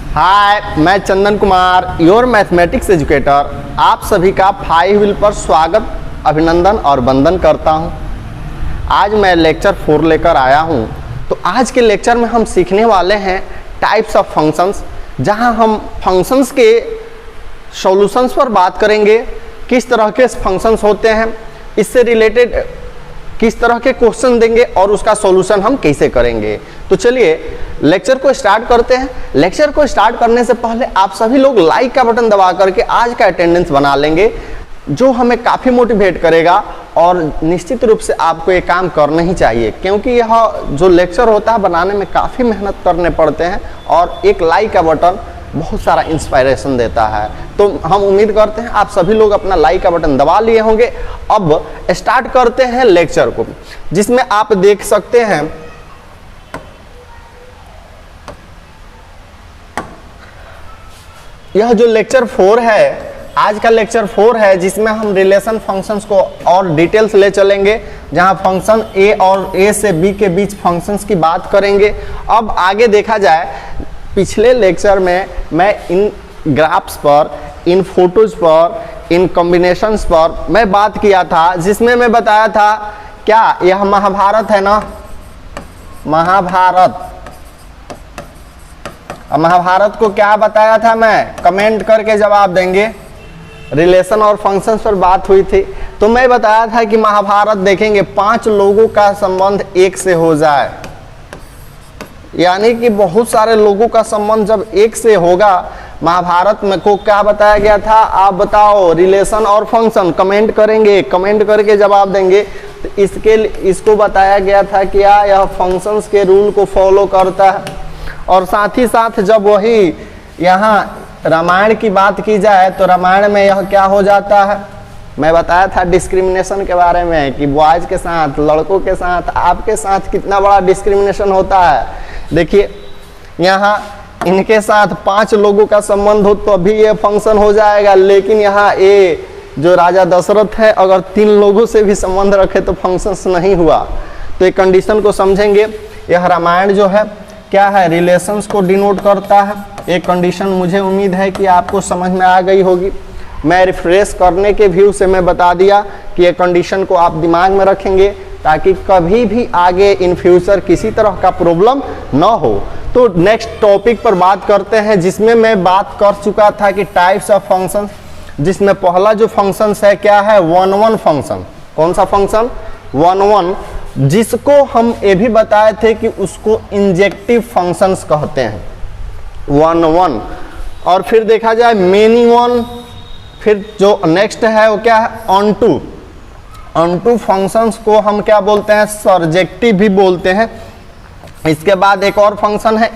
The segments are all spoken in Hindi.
हाय, मैं Chandan Kumar, your mathematics educator, आप सभी का 5 व्हील पर स्वागत, अभिनंदन और वंदन करता हूं। आज मैं लेक्चर 4 लेकर आया हूं। तो आज के लेक्चर में हम सीखने वाले हैं टाइप्स ऑफ फंक्शंस, जहां हम फंक्शंस के सॉल्यूशंस पर बात करेंगे। किस तरह के फंक्शंस होते हैं, इससे रिलेटेड किस तरह के क्वेश्चन देंगे और उसका सॉल्यूशन हम कैसे करेंगे। तो चलिए लेक्चर को स्टार्ट करते हैं। लेक्चर को स्टार्ट करने से पहले आप सभी लोग लाइक का बटन दबा करके आज का अटेंडेंस बना लेंगे, जो हमें काफ़ी मोटिवेट करेगा। और निश्चित रूप से आपको ये काम करना ही चाहिए, क्योंकि यह जो लेक्चर होता है बनाने में काफ़ी मेहनत करने पड़ते हैं और एक लाइक का बटन बहुत सारा इंस्पायरेशन देता है। तो हम उम्मीद करते हैं आप सभी लोग अपना लाइक का बटन दबा लिए होंगे। अब स्टार्ट करते हैं लेक्चर को, जिसमें आप देख सकते हैं यह जो लेक्चर 4 है, आज का लेक्चर 4 है, जिसमें हम रिलेशन फंक्शंस को और डिटेल्स ले चलेंगे, जहां फंक्शन ए और ए से बी के बीच फंक्शंस की बात करेंगे। अब आगे देखा जाए, पिछले लेक्चर में मैं इन ग्राफ्स पर, इन फोटोज पर, इन कॉम्बिनेशंस पर मैं बात किया था, जिसमें मैं बताया था क्या यह महाभारत है ना, महाभारत। अब महाभारत को क्या बताया था मैं, कमेंट करके जवाब देंगे। रिलेशन और फंक्शंस पर बात हुई थी, तो मैं बताया था कि महाभारत देखेंगे 5 लोगों का संबंध एक से हो जाए, यानी कि बहुत सारे लोगों का संबंध जब एक से होगा। महाभारत में को क्या बताया गया था, आप बताओ। रिलेशन और फंक्शन कमेंट करेंगे, कमेंट करके जवाब देंगे। तो इसको बताया गया था कि यह फंक्शंस के रूल को फॉलो करता है। और साथ ही साथ जब वही यहाँ रामायण की बात की जाए, तो रामायण में यह क्या हो जाता है, मैं बताया था डिस्क्रिमिनेशन के बारे में कि बॉयज के साथ, लड़कों के साथ, आपके साथ कितना बड़ा डिस्क्रिमिनेशन होता है। देखिए यहाँ इनके साथ 5 लोगों का संबंध हो तो अभी ये फंक्शन हो जाएगा, लेकिन यहाँ ये जो राजा दशरथ है, अगर 3 लोगों से भी संबंध रखे तो फंक्शंस नहीं हुआ। तो ये कंडीशन को समझेंगे। यह रामायण जो है क्या है, रिलेशंस को डिनोट करता है। एक कंडीशन मुझे उम्मीद है कि आपको समझ में आ गई होगी। मैं रिफ्रेश करने के व्यू से मैं बता दिया कि ये कंडीशन को आप दिमाग में रखेंगे, ताकि कभी भी आगे इन फ्यूचर किसी तरह का प्रॉब्लम न हो। तो नेक्स्ट टॉपिक पर बात करते हैं, जिसमें मैं बात कर चुका था कि टाइप्स ऑफ फंक्शन, जिसमें पहला जो फंक्शन है क्या है, 1-1 फंक्शन। कौन सा फंक्शन, 1-1, जिसको हम ये भी बताए थे कि उसको इंजेक्टिव फंक्शंस कहते हैं, 1-1। और फिर देखा जाए मेनी वन, फिर जो नेक्स्ट है वो क्या है, ऑन टू फंक्शंस को हम क्या बोलते हैं, सर्जेक्टिव भी बोलते हैं। इसके बाद एक और फंक्शन है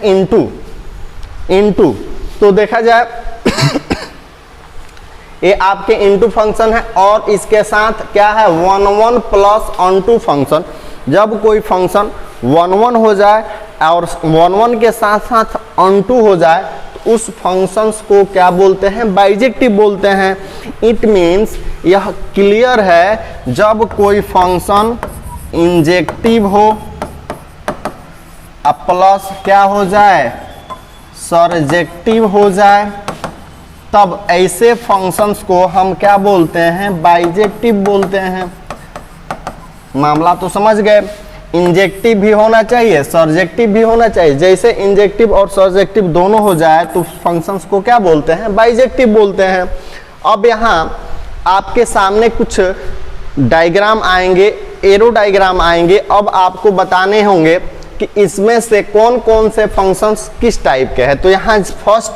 इनटू। तो देखा जाए ये आपके इनटू फंक्शन है। और इसके साथ क्या है, 1-1 प्लस ऑन-टू फंक्शन। जब कोई फंक्शन 1-1 हो जाए और 1-1 के साथ साथ ऑन-टू हो जाए, तो उस फंक्शंस को क्या बोलते हैं, बाइजेक्टिव बोलते हैं। इट मीन्स यह क्लियर है, जब कोई फंक्शन इंजेक्टिव हो अब प्लस क्या हो जाए, सर्जेक्टिव हो जाए, तब ऐसे फंक्शंस को हम क्या बोलते हैं, बाइजेक्टिव बोलते हैं। मामला तो समझ गए, इंजेक्टिव भी होना चाहिए, सर्जेक्टिव भी होना चाहिए। जैसे इंजेक्टिव और सर्जेक्टिव दोनों हो जाए तो फंक्शंस को क्या बोलते हैं, बाइजेक्टिव बोलते हैं। अब यहाँ आपके सामने कुछ डायग्राम आएंगे, एरो डायग्राम आएंगे। अब आपको बताने होंगे कि इसमें से कौन कौन से फंक्शंस किस टाइप के हैं। तो यहाँ फर्स्ट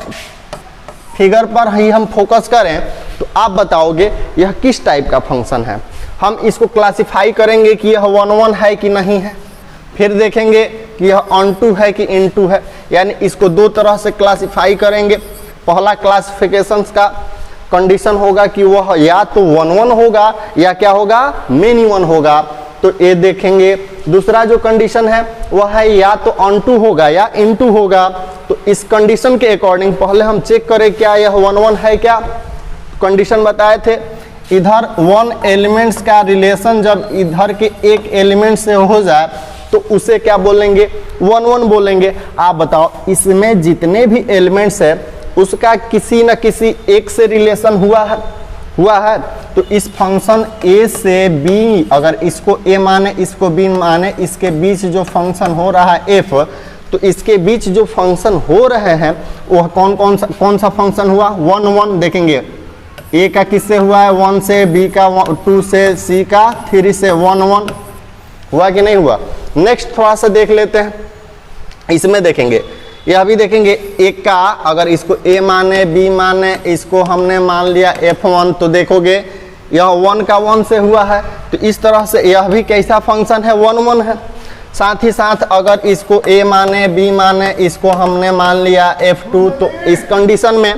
फिगर पर ही हम फोकस करें तो आप बताओगे यह किस टाइप का फंक्शन है। हम इसको क्लासिफाई करेंगे कि यह 1-1 है कि नहीं है, फिर देखेंगे कि यह ऑन-टू है कि इन-टू है। यानी इसको 2 तरह से क्लासिफाई करेंगे। पहला क्लासिफिकेशन का कंडीशन होगा कि वह या तो 1-1 होगा या क्या होगा, मेनी वन होगा, तो ये देखेंगे। दूसरा जो कंडीशन है वह है या तो ऑन-टू होगा या इन-टू होगा। तो इस कंडीशन के अकॉर्डिंग पहले हम चेक करें क्या यह 1-1 है क्या। कंडीशन बताए थे, इधर 1 एलिमेंट्स का रिलेशन जब इधर के एक एलिमेंट से हो जाए तो उसे क्या बोलेंगे, 1 1 बोलेंगे। आप बताओ इसमें जितने भी एलिमेंट्स है उसका किसी न किसी एक से रिलेशन हुआ है। तो इस फंक्शन a से b, अगर इसको a माने इसको b माने, इसके बीच जो फंक्शन हो रहा है f, तो इसके बीच जो फंक्शन हो रहे हैं वह कौन सा फंक्शन हुआ, 1 1। देखेंगे a का किससे हुआ है, 1 से, b का 2 से, c का 3 से, 1 1 हुआ कि नहीं हुआ। नेक्स्ट थोड़ा सा देख लेते हैं, इसमें देखेंगे, यह भी देखेंगे एक का अगर इसको a माने b माने, इसको हमने मान लिया f1, तो देखोगे यह 1 का 1 से हुआ है। तो इस तरह से यह भी कैसा फंक्शन है, 1 1 है। साथ ही साथ अगर इसको a माने b माने, इसको हमने मान लिया f2, तो इस कंडीशन में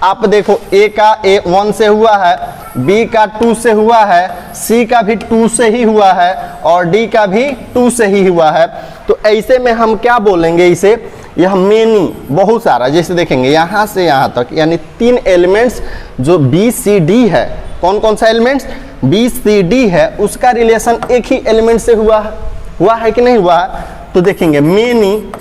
आप देखो a का 1 से हुआ है, b का 2 से हुआ है, c का भी 2 से ही हुआ है और d का भी 2 से ही हुआ है। तो ऐसे में हम क्या बोलेंगे इसे, यह मेनी, बहुत सारा। जैसे देखेंगे यहाँ से यहाँ तक यानी 3 एलिमेंट्स जो b c d है, कौन सा एलिमेंट्स, b c d है, उसका रिलेशन एक ही एलिमेंट से हुआ है कि नहीं हुआ है। तो देखेंगे मेनी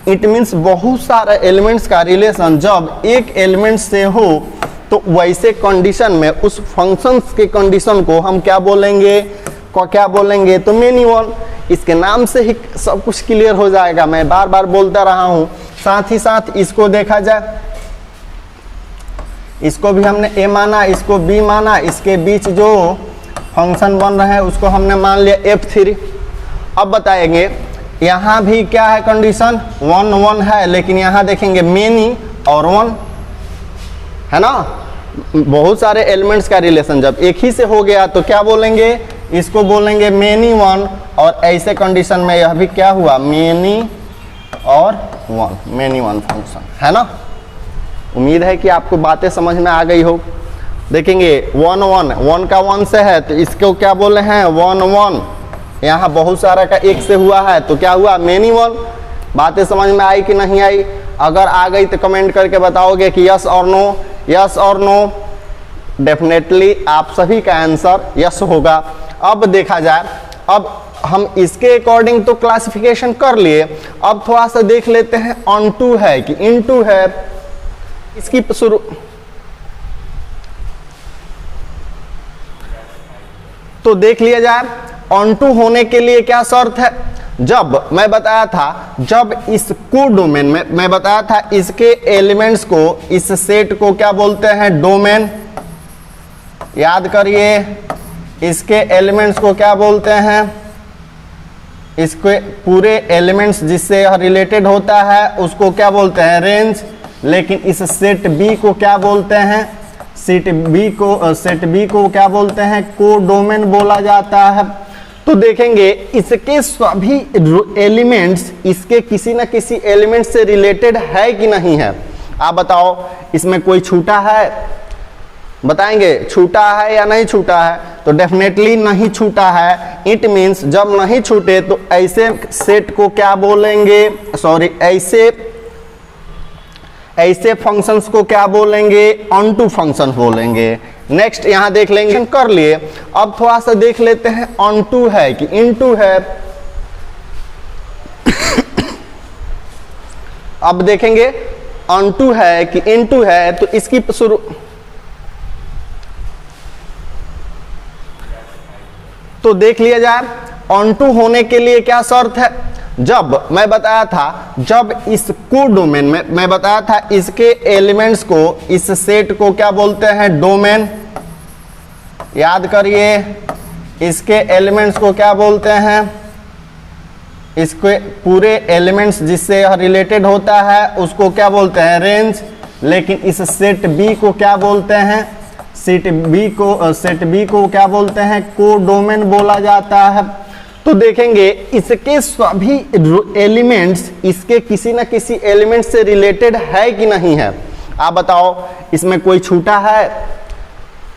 इट मीन्स बहुत सारे एलिमेंट्स का रिलेशन जब एक एलिमेंट से हो, तो वैसे कंडीशन में उस फंक्शंस के कंडीशन को हम क्या बोलेंगे, तो मेनी वन। इसके नाम से ही सब कुछ क्लियर हो जाएगा, मैं बार बार बोलता रहा हूं। साथ ही साथ इसको देखा जाए, इसको भी हमने a माना, इसको b माना, इसके बीच जो फंक्शन बन रहा है उसको हमने मान लिया f3। अब बताएंगे यहाँ भी क्या है कंडीशन, 1 1 है, लेकिन यहाँ देखेंगे मेनी और 1 है ना, बहुत सारे एलिमेंट्स का रिलेशन जब एक ही से हो गया तो क्या बोलेंगे, इसको बोलेंगे मेनी 1। और ऐसे कंडीशन में यह भी क्या हुआ, मेनी और 1, मेनी 1 फंक्शन है ना। उम्मीद है कि आपको बातें समझ में आ गई हो। देखेंगे 1 1 का 1 से है, तो इसको क्या बोले हैं, 1 1। यहाँ बहुत सारा का एक से हुआ है, तो क्या हुआ, मेनी 1। बातें समझ में आई कि नहीं आई? अगर आ गई तो कमेंट करके बताओगे कि यस और नो, यस और नो। डेफिनेटली आप सभी का आंसर यस होगा। अब देखा जाए, अब हम इसके अकॉर्डिंग तो क्लासिफिकेशन कर लिए, अब थोड़ा सा देख लेते हैं ऑन टू है कि इन टू है। इसकी शुरू तो देख लिया जाए, ऑन टू होने के लिए क्या शर्त है, जब मैं बताया था, जब इस कोडोमेन में मैं बताया था इसके एलिमेंट्स को, इस सेट को क्या बोलते हैं, डोमेन। याद करिए, इसके एलिमेंट्स को क्या बोलते हैं, इसके पूरे एलिमेंट्स जिससे यह रिलेटेड होता है उसको क्या बोलते हैं, रेंज। लेकिन इस सेट बी को क्या बोलते हैं, सेट बी को क्या बोलते हैं, कोडोमेन बोला जाता है। तो देखेंगे इसके सभी एलिमेंट्स इसके किसी न किसी एलिमेंट से रिलेटेड है कि नहीं है। आप बताओ इसमें कोई छूटा है, बताएंगे छूटा है या नहीं छूटा है, तो डेफिनेटली नहीं छूटा है। इट मीन्स जब नहीं छूटे तो ऐसे सेट को क्या बोलेंगे, सॉरी ऐसे फंक्शंस को क्या बोलेंगे, ऑन टू फंक्शन बोलेंगे। नेक्स्ट यहां देख लेंगे, कर लिए। अब थोड़ा सा देख लेते हैं ऑन टू है कि इन टू है। अब देखेंगे ऑन टू है कि इन टू है, तो इसकी शुरू तो देख लिया जाए, ऑन टू होने के लिए क्या शर्त है, जब मैं बताया था, जब इस कोडोमेन में मैं बताया था इसके एलिमेंट्स को, इस सेट को क्या बोलते हैं, डोमेन। याद करिए, इसके एलिमेंट्स को क्या बोलते हैं, इसके पूरे एलिमेंट्स जिससे यह रिलेटेड होता है उसको क्या बोलते हैं, रेंज। लेकिन इस सेट बी को क्या बोलते हैं, सेट बी को क्या बोलते हैं, कोडोमेन बोला जाता है। तो देखेंगे इसके सभी एलिमेंट्स इसके किसी न किसी एलिमेंट से रिलेटेड है कि नहीं है। आप बताओ इसमें कोई छूटा है,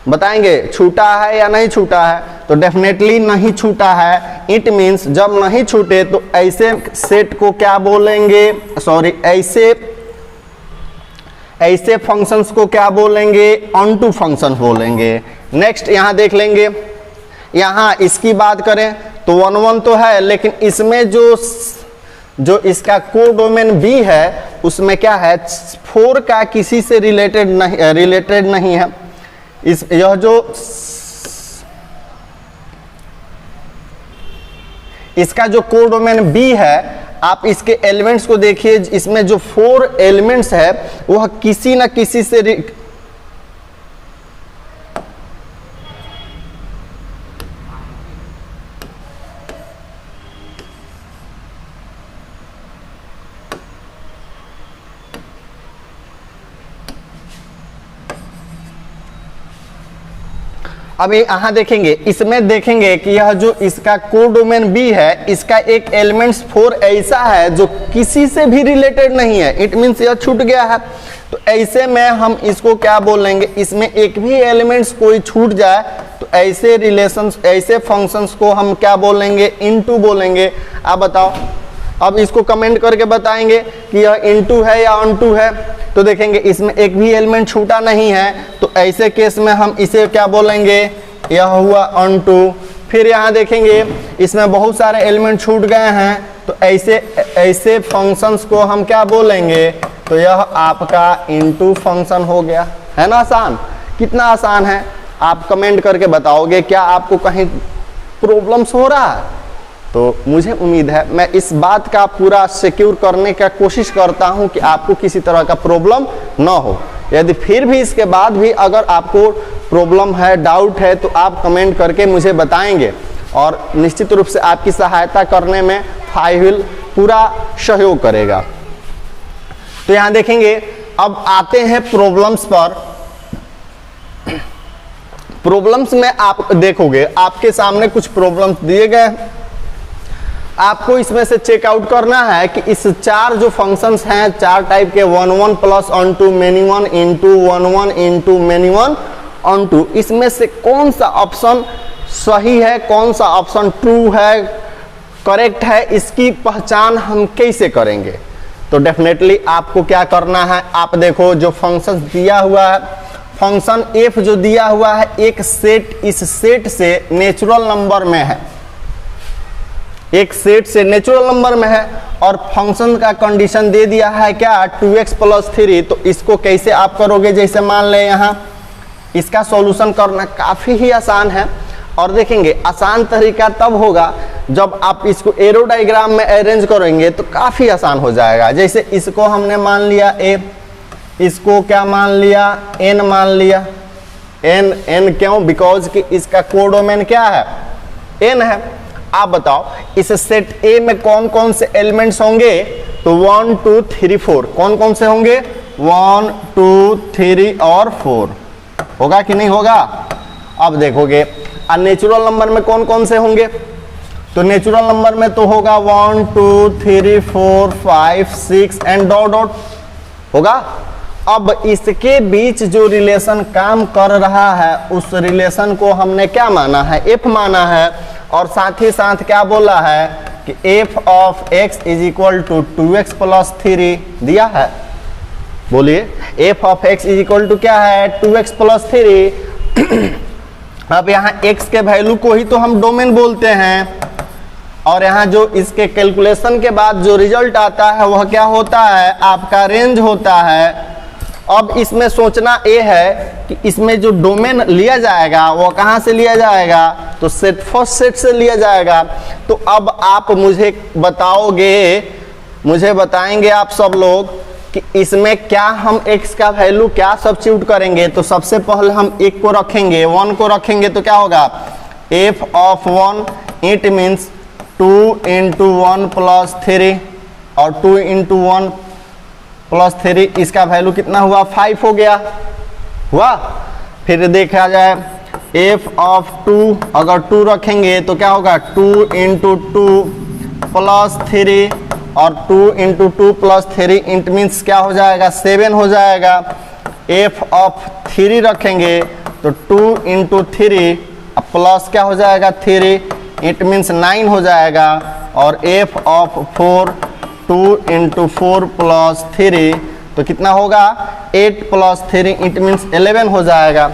बताएंगे छूटा है या नहीं छूटा है, तो डेफिनेटली नहीं छूटा है। इट मीन्स जब नहीं छूटे तो ऐसे सेट को क्या बोलेंगे, सॉरी ऐसे फंक्शंस को क्या बोलेंगे, ऑन टू फंक्शन बोलेंगे। नेक्स्ट यहां देख लेंगे, यहाँ इसकी बात करें तो 1 1 तो है, लेकिन इसमें जो इसका कोडोमेन बी है उसमें क्या है, 4 का किसी से रिलेटेड नहीं है। यह जो इसका जो कोडोमेन बी है, आप इसके एलिमेंट्स को देखिए, इसमें जो 4 एलिमेंट्स है वह किसी न किसी से अब यहाँ देखेंगे, इसमें देखेंगे कि यह जो इसका कोडोमेन बी है, इसका एक एलिमेंट्स 4 ऐसा है जो किसी से भी रिलेटेड नहीं है, इट मीन्स यह छूट गया है। तो ऐसे में हम इसको क्या बोलेंगे, इसमें एक भी एलिमेंट्स कोई छूट जाए तो ऐसे रिलेशंस, ऐसे फंक्शंस को हम क्या बोलेंगे, इनटू बोलेंगे। आप बताओ, अब इसको कमेंट करके बताएंगे कि यह इनटू है या ऑनटू है। तो देखेंगे इसमें एक भी एलिमेंट छूटा नहीं है, तो ऐसे केस में हम इसे क्या बोलेंगे, यह हुआ ऑनटू। फिर यहाँ देखेंगे इसमें बहुत सारे एलिमेंट छूट गए हैं, तो ऐसे फंक्शंस को हम क्या बोलेंगे, तो यह आपका इनटू फंक्शन हो गया। है ना आसान, कितना आसान है। आप कमेंट करके बताओगे क्या आपको कहीं प्रॉब्लम्स हो रहा है। तो मुझे उम्मीद है मैं इस बात का पूरा सिक्योर करने का कोशिश करता हूं कि आपको किसी तरह का प्रॉब्लम ना हो। यदि फिर भी इसके बाद भी अगर आपको प्रॉब्लम है, डाउट है, तो आप कमेंट करके मुझे बताएंगे और निश्चित रूप से आपकी सहायता करने में फाइल पूरा सहयोग करेगा। तो यहाँ देखेंगे, अब आते हैं प्रॉब्लम्स पर। प्रॉब्लम्स में आप देखोगे आपके सामने कुछ प्रॉब्लम्स दिए गए, आपको इसमें से चेकआउट करना है कि इस 4 जो फंक्शंस हैं, 4 टाइप के, 1 1 plus onto many 1 into 1 1 into many 1 onto, इसमें से कौन सा ऑप्शन सही है, कौन सा ऑप्शन ट्रू है, करेक्ट है, इसकी पहचान हम कैसे करेंगे। तो डेफिनेटली आपको क्या करना है, आप देखो जो फंक्शन दिया हुआ है, फंक्शन एफ जो दिया हुआ है, एक सेट, इस सेट से नेचुरल नंबर में है, एक सेट से नेचुरल नंबर में है, और फंक्शन का कंडीशन दे दिया है क्या, 2x + 3। तो इसको कैसे आप करोगे, जैसे मान ले यहाँ इसका सॉल्यूशन करना काफ़ी ही आसान है। और देखेंगे आसान तरीका तब होगा जब आप इसको एरो डायग्राम में अरेंज करेंगे, तो काफ़ी आसान हो जाएगा। जैसे इसको हमने मान लिया a, इसको क्या मान लिया, n मान लिया। n क्यों, बिकॉज कि इसका कोडोमेन क्या है, n है। आप बताओ इस सेट A में कौन कौन से एलिमेंट्स होंगे, तो 1 2 3 4, कौन कौन से होंगे, 1 2 3 और 4, होगा कि नहीं होगा। अब देखोगे नेचुरल नंबर में कौन कौन से होंगे, तो नेचुरल नंबर में तो होगा 1 2 3 4 5 6 एंड डॉट डॉट होगा। अब इसके बीच जो रिलेशन काम कर रहा है, उस रिलेशन को हमने क्या माना है, f माना है, और साथ ही साथ क्या बोला है कि f of x is equal to 2x + 3 दिया है। बोलिए, f of x is equal to क्या है, 2x + 3। अब यहाँ x के वैल्यू को ही तो हम डोमेन बोलते हैं, और यहाँ जो इसके कैलकुलेशन के बाद जो रिजल्ट आता है वह क्या होता है, आपका रेंज होता है। अब इसमें सोचना ये है कि इसमें जो डोमेन लिया जाएगा वो कहाँ से लिया जाएगा, तो सेट, फर्स्ट सेट से लिया जाएगा। तो अब आप मुझे बताओगे, मुझे बताएंगे आप सब लोग कि इसमें क्या हम x का वैल्यू क्या सब्स्टिट्यूट करेंगे। तो सबसे पहले हम 1 को रखेंगे, 1 को रखेंगे, तो क्या होगा, f ऑफ 1 इट मीन्स 2 × 1 + 3, और 2 × 1 + 3, इसका वैल्यू कितना हुआ, 5 हो गया, हुआ। फिर देखा जाए f ऑफ 2, अगर 2 रखेंगे तो क्या होगा, 2 × 2 + 3, और 2 × 2 + 3 इट मीन्स क्या हो जाएगा, 7 हो जाएगा। f ऑफ 3 रखेंगे तो 2 × 3 प्लस क्या हो जाएगा, 3, इट मीन्स 9 हो जाएगा। और f ऑफ 4, 2 × 4 + 3, तो कितना होगा, 8 + 3 इट मीन्स 11 हो जाएगा।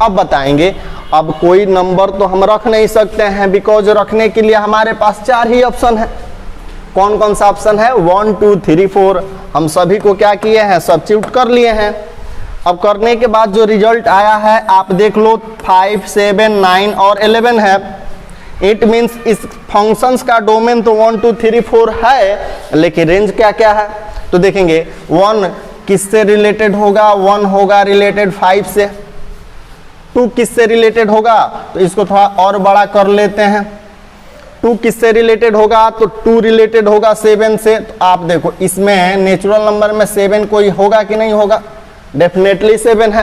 अब बताएंगे अब कोई नंबर तो हम रख नहीं सकते हैं, बिकॉज रखने के लिए हमारे पास 4 ही ऑप्शन है। कौन कौन सा ऑप्शन है? 1 2 3 4। हम सभी को क्या किए हैं? सब्स्टिट्यूट कर लिए हैं। अब करने के बाद जो रिजल्ट आया है आप देख लो, 5 7 9 और 11 है। इट मीन्स इस फंक्शंस का डोमेन तो 1 2 3 4 है, लेकिन रेंज क्या क्या है? तो देखेंगे 1 किससे रिलेटेड होगा? 1 होगा रिलेटेड 5 से। 2 किससे रिलेटेड होगा? तो इसको थोड़ा और बड़ा कर लेते हैं। 2 किससे रिलेटेड होगा? तो 2 रिलेटेड होगा 7 से। तो आप देखो इसमें नेचुरल नंबर में 7 कोई होगा कि नहीं होगा? डेफिनेटली 7 है।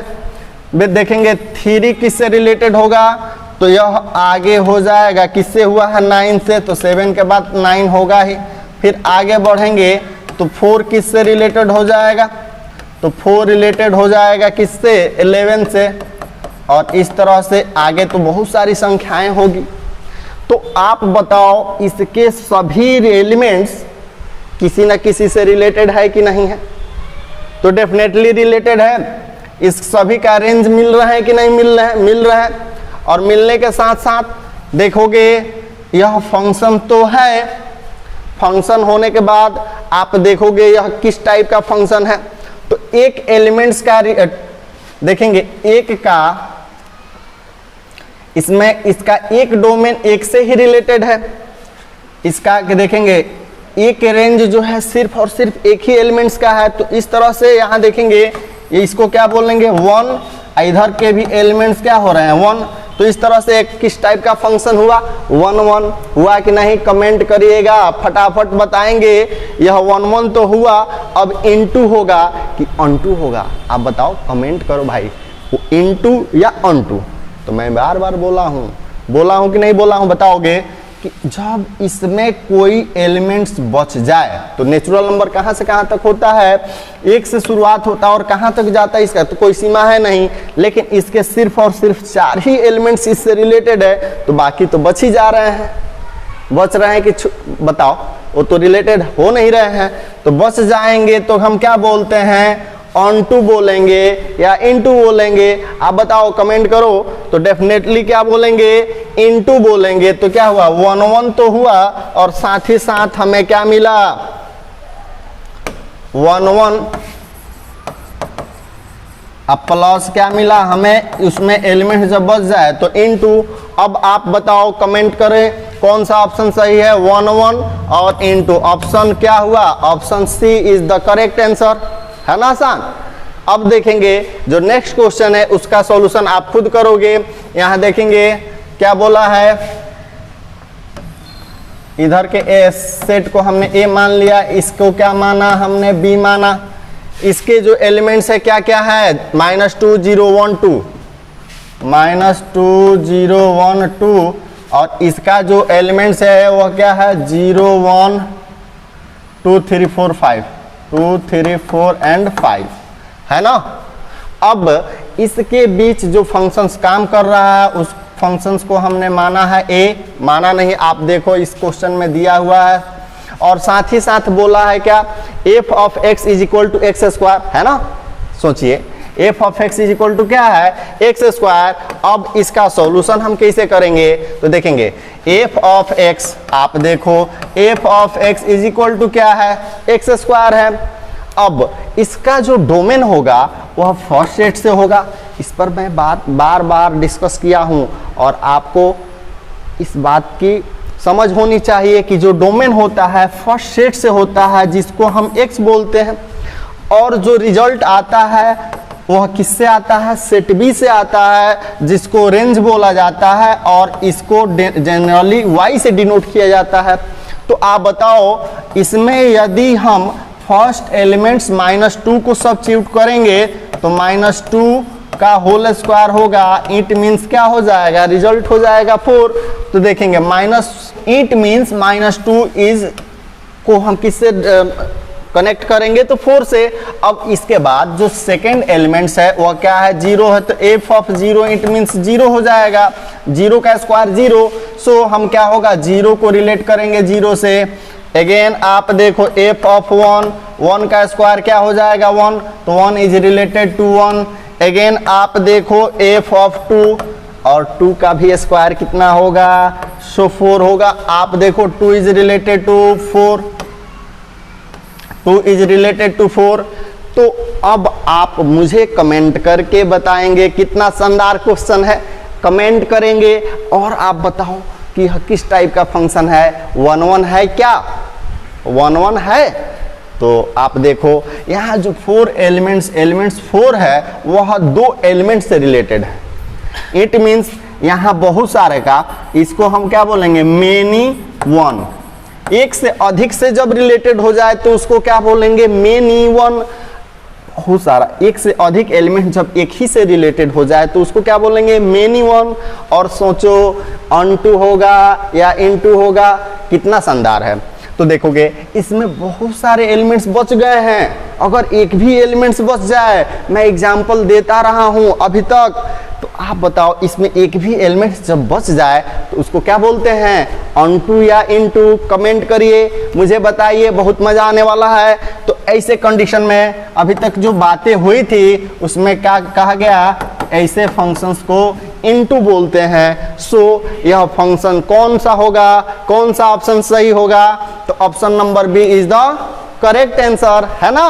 फिर देखेंगे 3 किससे रिलेटेड होगा? तो यह आगे हो जाएगा, किससे हुआ है? 9 से। तो 7 के बाद 9 होगा ही। फिर आगे बढ़ेंगे तो 4 किससे रिलेटेड हो जाएगा? तो 4 रिलेटेड हो जाएगा किससे? 11 से। और इस तरह से आगे तो बहुत सारी संख्याएं होगी। तो आप बताओ इसके सभी एलिमेंट्स किसी न किसी से रिलेटेड है कि नहीं है? तो डेफिनेटली रिलेटेड है। इस सभी का रेंज मिल रहा है कि नहीं मिल रहा है? मिल रहा है। और मिलने के साथ साथ देखोगे यह फंक्शन तो है। फंक्शन होने के बाद आप देखोगे यह किस टाइप का फंक्शन है। तो एक एलिमेंट्स का देखेंगे, एक का इसमें इसका एक डोमेन एक से ही रिलेटेड है। इसका देखेंगे एक रेंज जो है सिर्फ और सिर्फ एक ही एलिमेंट्स का है। तो इस तरह से यहाँ देखेंगे ये इसको क्या बोलेंगे? 1। इधर के भी एलिमेंट्स क्या हो रहे हैं? 1। तो इस तरह से एक किस टाइप का फंक्शन हुआ? 1 1 हुआ कि नहीं? कमेंट करिएगा, फटाफट बताएंगे। यह 1 1 तो हुआ। अब इनटू होगा कि अनटू होगा? आप बताओ, कमेंट करो भाई, इनटू या अनटू? तो मैं बार बार बोला हूं कि नहीं बोला हूं? बताओगे कि जब इसमें कोई एलिमेंट्स बच जाए तो नेचुरल नंबर कहां से कहां तक होता है? 1 से शुरुआत होता है और कहां तक जाता है इसका तो कोई सीमा है नहीं। लेकिन इसके सिर्फ और सिर्फ 4 ही एलिमेंट्स इससे रिलेटेड है, तो बाकी तो बच ही जा रहे हैं। बच रहे हैं कि बताओ, वो तो रिलेटेड हो नहीं रहे हैं। तो बच जाएंगे तो हम क्या बोलते हैं? ऑनटू बोलेंगे या इनटू बोलेंगे? आप बताओ, कमेंट करो। तो डेफिनेटली क्या बोलेंगे? इनटू बोलेंगे। तो क्या हुआ? 1 1 तो हुआ और साथ ही साथ हमें क्या मिला? 1 1। अब प्लस क्या मिला हमें? उसमें एलिमेंट जब बच जाए तो इनटू। अब आप बताओ, कमेंट करें कौन सा ऑप्शन सही है? 1 1 और इनटू। ऑप्शन क्या हुआ? Option C is the correct answer, है ना आसान? अब देखेंगे जो नेक्स्ट क्वेश्चन है उसका सॉल्यूशन आप खुद करोगे। यहां देखेंगे क्या बोला है? इधर के ए सेट को हमने ए मान लिया, इसको क्या माना हमने? बी माना। इसके जो एलिमेंट्स है क्या क्या है? -2 0 1 2, -2 0 1 2। और इसका जो एलिमेंट्स है वह क्या है? 0 1 2 3 4 5, 2 3 4 एंड 5, है ना? अब इसके बीच जो फंक्शंस काम कर रहा है उस फंक्शंस को हमने माना है ए। माना नहीं, आप देखो इस क्वेश्चन में दिया हुआ है। और साथ ही साथ बोला है क्या? f of x is equal to x square, है ना? सोचिए f of x is equal to क्या है? X square. अब इसका सॉल्यूशन हम कैसे करेंगे? तो देखेंगे f ऑफ x, आप देखो f of x is equal to क्या है? एक्स स्क्वायर है। अब इसका जो डोमेन होगा वह फर्स्ट सेट से होगा। इस पर मैं बार बार डिस्कस किया हूं और आपको इस बात की समझ होनी चाहिए कि जो डोमेन होता है फर्स्ट सेट से होता है, जिसको हम x बोलते हैं। और जो रिजल्ट आता है वह किससे आता है? सेट बी से आता है, जिसको रेंज बोला जाता है और इसको जनरली y से डिनोट किया जाता है। तो आप बताओ, इसमें यदि हम फर्स्ट एलिमेंट्स -2 को सब्स्टिट्यूट करेंगे तो -2 का होल स्क्वायर होगा। इट मीन्स क्या हो जाएगा? रिजल्ट हो जाएगा 4। तो देखेंगे इट मीन्स -2 इज को हम किससे कनेक्ट करेंगे? तो 4 से। अब इसके बाद जो सेकेंड एलिमेंट्स है वह क्या है? 0 है। तो f ऑफ 0 इट मीन्स 0 हो जाएगा। 0 का स्क्वायर 0। सो हम क्या होगा? 0 को रिलेट करेंगे 0 से। अगेन आप देखो f ऑफ 1, 1 का स्क्वायर क्या हो जाएगा? 1। तो 1 इज रिलेटेड टू 1। अगेन आप देखो f ऑफ 2, और 2 का भी स्क्वायर कितना होगा, सो 4 होगा। आप देखो 2 is related to 4, 2 is related to 4। तो अब आप मुझे कमेंट करके बताएंगे, कितना शानदार क्वेश्चन है, कमेंट करेंगे और आप बताओ कि यह किस टाइप का फंक्शन है, 1 1 है क्या, 1 1 है। तो आप देखो यहाँ जो 4 एलिमेंट्स 4 है वह 2 एलिमेंट्स से रिलेटेड है। इट मीन्स यहाँ बहुत सारे का, इसको हम क्या बोलेंगे, मेनी वन। एक से अधिक से जब रिलेटेड हो जाए तो उसको क्या बोलेंगे, मेनी वन। बहुत सारा, एक से अधिक एलिमेंट जब एक ही से रिलेटेड हो जाए तो उसको क्या बोलेंगे, मेनी वन। और सोचो ऑन टू होगा या इनटू होगा, कितना शानदार है। तो देखोगे इसमें बहुत सारे एलिमेंट्स बच गए हैं। अगर एक भी एलिमेंट्स बच जाए, मैं एग्जांपल देता रहा हूं अभी तक, तो आप बताओ इसमें एक भी एलिमेंट्स जब बच जाए तो उसको क्या बोलते हैं, ऑनटू या इनटू। कमेंट करिए, मुझे बताइए, बहुत मजा आने वाला है। तो ऐसे कंडीशन में अभी तक जो बातें हुई थी उसमें क्या कहा गया, ऐसे फंक्शंस को इनटू बोलते हैं। सो यह फंक्शन कौन सा होगा, कौन सा ऑप्शन सही होगा, तो option number B is the correct answer, है ना।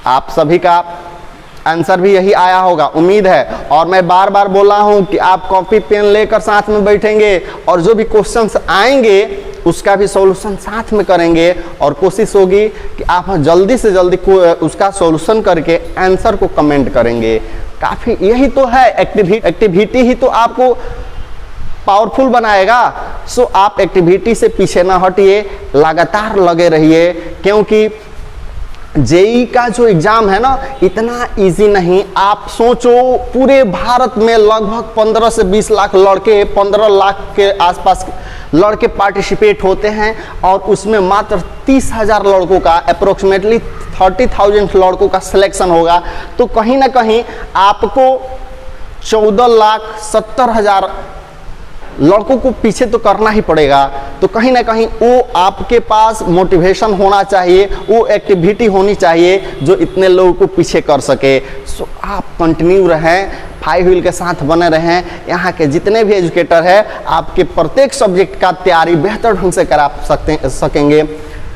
आप सभी का आंसर भी यही आया होगा, उम्मीद है। और मैं बार बार बोला हूं कि आप कॉपी पेन लेकर साथ में बैठेंगे और जो भी क्वेश्चंस आएंगे उसका भी सॉल्यूशन साथ में करेंगे, और कोशिश होगी कि आप जल्दी से जल्दी उसका सॉल्यूशन करके आंसर को कमेंट करेंगे। काफ़ी यही तो है, एक्टिविटी ही तो आपको पावरफुल बनाएगा। सो आप एक्टिविटी से पीछे ना हटिए, लगातार लगे रहिए, क्योंकि जेई का जो एग्जाम है ना, इतना इजी नहीं। आप सोचो पूरे भारत में लगभग 15 से 20 लाख लड़के, 15 लाख के आसपास लड़के पार्टिसिपेट होते हैं, और उसमें मात्र 30,000 लड़कों का, अप्रोक्सीमेटली 30,000 लड़कों का सिलेक्शन होगा। तो कहीं ना कहीं आपको 14,70,000 लड़कों को पीछे तो करना ही पड़ेगा। तो कहीं ना कहीं वो आपके पास मोटिवेशन होना चाहिए, वो एक्टिविटी होनी चाहिए जो इतने लोगों को पीछे कर सके। सो आप कंटिन्यू रहें, 5 व्हील के साथ बने रहें। यहाँ के जितने भी एजुकेटर हैं आपके प्रत्येक सब्जेक्ट का तैयारी बेहतर ढंग से करा सकेंगे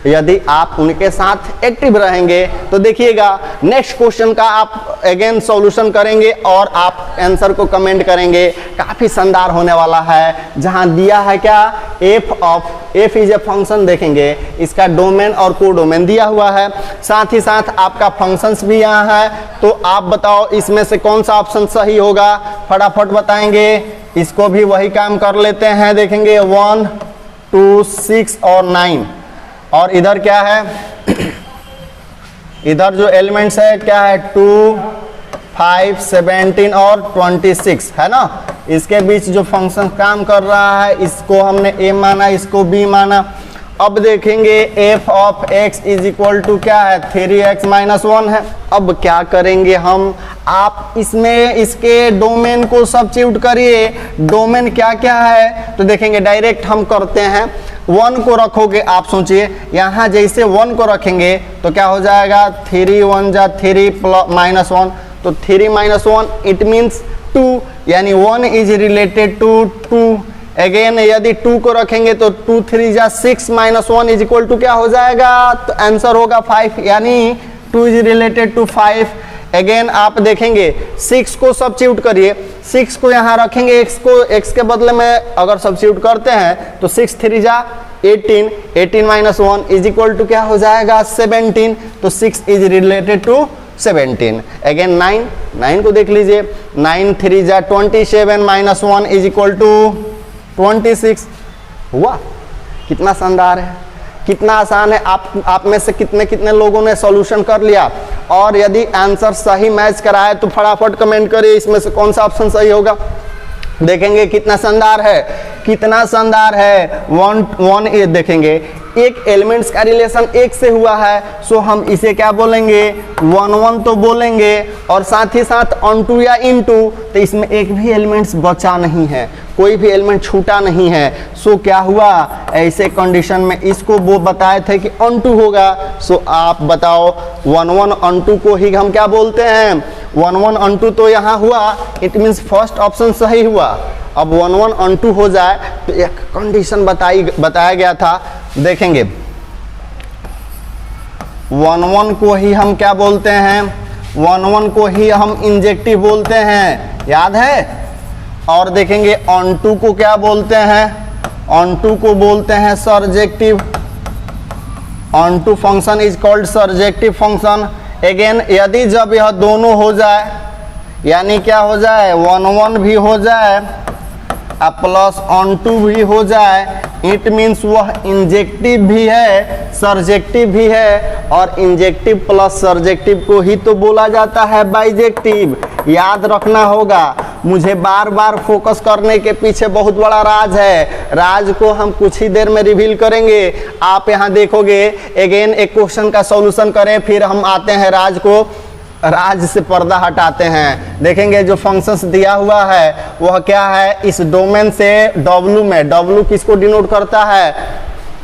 यदि आप उनके साथ एक्टिव रहेंगे। तो देखिएगा नेक्स्ट क्वेश्चन का आप अगेन सॉल्यूशन करेंगे और आप आंसर को कमेंट करेंगे। काफ़ी शानदार होने वाला है। जहां दिया है क्या, एफ इज ए फंक्शन, देखेंगे इसका डोमेन और को डोमेन दिया हुआ है, साथ ही साथ आपका फंक्शंस भी यहाँ है। तो आप बताओ इसमें से कौन सा ऑप्शन सही होगा, फटाफट बताएंगे। इसको भी वही काम कर लेते हैं, देखेंगे 1 2 6 और 9। और इधर क्या है, इधर जो एलिमेंट्स है क्या है, 2 5 17 और 26 है ना। इसके बीच जो फंक्शन काम कर रहा है इसको हमने a माना, इसको b माना। अब देखेंगे f of x is equal to क्या है, 3x माइनस 1 है। अब क्या करेंगे हम, आप इसमें इसके डोमेन को सब्स्टिट्यूट करिए। डोमेन क्या क्या है तो देखेंगे डायरेक्ट हम करते हैं। 1 को रखोगे, आप सोचिए यहाँ जैसे 1 को रखेंगे तो क्या हो जाएगा, 3 1 जा 3 माइनस 1, तो 3 माइनस 1 इट मीन्स 2, यानी 1 इज रिलेटेड टू 2। अगेन यदि 2 को रखेंगे तो 2 3 जा 6 माइनस 1 इज इक्वल टू क्या हो जाएगा, तो आंसर होगा 5, यानी 2 इज रिलेटेड टू 5। अगेन आप देखेंगे 6 को सब्स्टिट्यूट करिए, 6 को यहाँ रखेंगे, x के बदले में अगर सब्स्टिट्यूट करते हैं तो 6 3 जा 18, 18 माइनस 1 इज इक्वल टू क्या हो जाएगा, 17। तो 6 इज रिलेटेड टू 17। अगेन 9 को देख लीजिए, 9 3 जा 27 माइनस 1 इज इक्वल टू 26 हुआ। कितना शानदार है, कितना आसान है। आप में से कितने लोगों ने सॉल्यूशन कर लिया। और यदि आंसर सही मैच कराए तो फटाफट कमेंट करिए इसमें से कौन सा ऑप्शन सही होगा। देखेंगे कितना शानदार है, कितना शानदार है। 1 ये देखेंगे एक एलिमेंट्स का रिलेशन एक से हुआ है, सो हम इसे क्या बोलेंगे, 1 1 तो बोलेंगे। और साथ ही साथ ऑन टू या इन टू, तो इसमें एक भी एलिमेंट्स बचा नहीं है, कोई भी एलिमेंट छूटा नहीं है। सो क्या हुआ, ऐसे कंडीशन में इसको वो बताए थे कि ऑन टू होगा। सो आप बताओ 1 1 ऑन टू को ही हम क्या बोलते हैं, 1 1 onto तो यहाँ हुआ, इट मीन्स फर्स्ट ऑप्शन सही हुआ। अब 1 1 onto हो जाए तो एक कंडीशन बताया गया था, देखेंगे 1 1 को ही हम क्या बोलते हैं, 1 1 को ही हम इंजेक्टिव बोलते हैं, याद है। और देखेंगे onto को क्या बोलते हैं, onto को बोलते हैं surjective, onto function is called surjective function. Again यदि जब यह दोनों हो जाए, यानी क्या हो जाए, 1 1 भी हो जाए अब प्लस onto भी हो जाए, इट मीन्स वह इंजेक्टिव भी है सर्जेक्टिव भी है, और इंजेक्टिव प्लस सर्जेक्टिव को ही तो बोला जाता है बाइजेक्टिव। याद रखना होगा, मुझे बार बार फोकस करने के पीछे बहुत बड़ा राज है, राज को हम कुछ ही देर में रिवील करेंगे। आप यहाँ देखोगे अगेन एक क्वेश्चन का सॉल्यूशन करें, फिर हम आते हैं राज से पर्दा हटाते हैं। देखेंगे जो फंक्शंस दिया हुआ है वह क्या है, इस डोमेन से W में, W किसको डिनोट करता है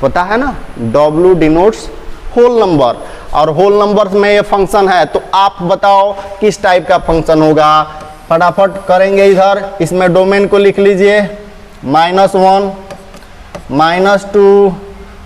पता है ना, W डिनोट्स होल नंबर, और होल नंबर में ये फंक्शन है। तो आप बताओ किस टाइप का फंक्शन होगा, फटाफट करेंगे। इधर इसमें डोमेन को लिख लीजिए -1 -2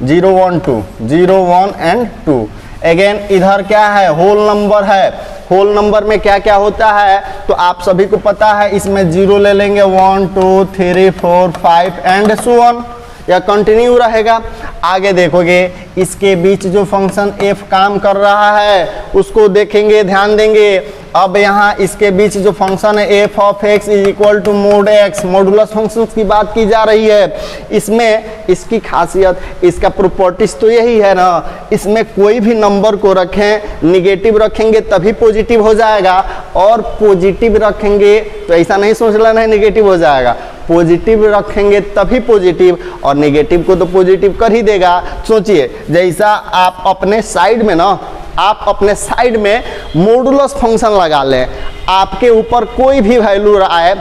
0 1 2 0 1 एंड 2। अगेन इधर क्या है, होल नंबर है, होल नंबर में क्या क्या होता है तो आप सभी को पता है, इसमें 0 ले लेंगे 1 2 3 4 5 एंड सो ऑन, या कंटिन्यू रहेगा। आगे देखोगे इसके बीच जो फंक्शन f काम कर रहा है उसको देखेंगे, ध्यान देंगे। अब यहाँ इसके बीच जो फंक्शन है f of x is equal to mod x, modulus function की बात की जा रही है। इसमें इसकी खासियत, इसका प्रॉपर्टीज तो यही है ना, इसमें कोई भी नंबर को रखें, निगेटिव रखेंगे तभी पॉजिटिव हो जाएगा, और पॉजिटिव रखेंगे तो ऐसा नहीं सोच लेना है निगेटिव हो जाएगा, पॉजिटिव रखेंगे तभी पॉजिटिव, और नेगेटिव को तो पॉजिटिव कर ही देगा। सोचिए जैसा आप अपने साइड में ना, आप अपने साइड में मॉडुलस फंक्शन लगा लें, आपके ऊपर कोई भी वैल्यू आए,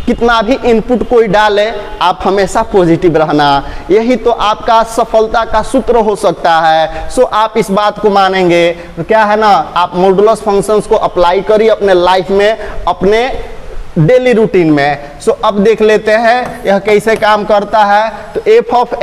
कितना भी इनपुट कोई डाले, आप हमेशा पॉजिटिव रहना, यही तो आपका सफलता का सूत्र हो सकता है। सो आप इस बात को मानेंगे तो क्या है ना, आप मॉडुलस फंक्शंस को अप्लाई करिए अपने लाइफ में, अपने डेली रूटीन में। सो अब देख लेते हैं यह कैसे काम करता है। तो f ऑफ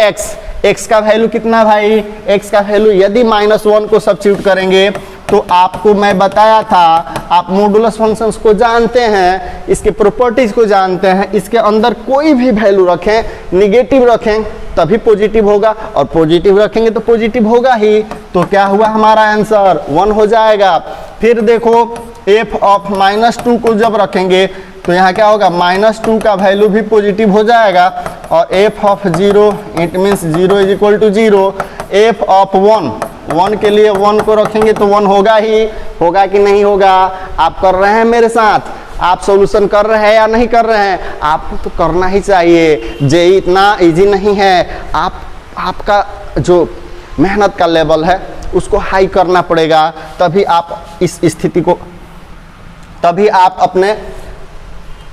x का वैल्यू कितना भाई, x का वैल्यू यदि -1 को सब्स्टिट्यूट करेंगे तो आपको मैं बताया था, आप मॉडुलस फंक्शंस को जानते हैं, इसके प्रॉपर्टीज को जानते हैं, इसके अंदर कोई भी वैल्यू रखें, निगेटिव रखें तभी पॉजिटिव होगा, और पॉजिटिव रखेंगे तो पॉजिटिव होगा ही। तो क्या हुआ हमारा आंसर 1 हो जाएगा। फिर देखो f ऑफ -2 को जब रखेंगे तो यहाँ क्या होगा, -2 का वैल्यू भी पॉजिटिव हो जाएगा, और f of 0 it means 0 is equal to 0। f of 1 के लिए 1 को रखेंगे तो 1 होगा ही, होगा कि नहीं होगा। आप कर रहे हैं मेरे साथ, आप सॉल्यूशन कर रहे हैं या नहीं कर रहे हैं, आपको तो करना ही चाहिए। जेईई इतना इजी नहीं है, आपका जो मेहनत का लेवल है उसको हाई करना पड़ेगा, तभी आप इस स्थिति को, तभी आप अपने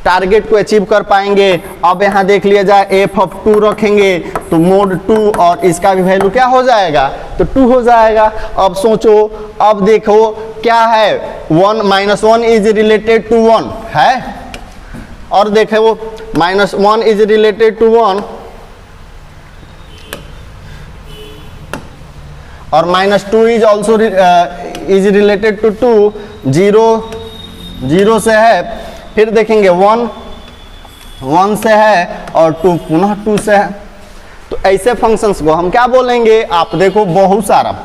टारगेट को अचीव कर पाएंगे। अब यहाँ देख लिया जाए f ऑफ 2 रखेंगे तो मोड 2, और इसका भी वैल्यू क्या हो जाएगा तो 2 हो जाएगा। अब सोचो, अब देखो क्या है, 1 -1 इज रिलेटेड टू 1 है, और देखो -1 इज रिलेटेड टू 1 और -2 is also is related to 2, 0 से है, फिर देखेंगे 1 से है, और 2 पुनः 2 से है। तो ऐसे फंक्शंस को हम क्या बोलेंगे, आप देखो बहुत सारा,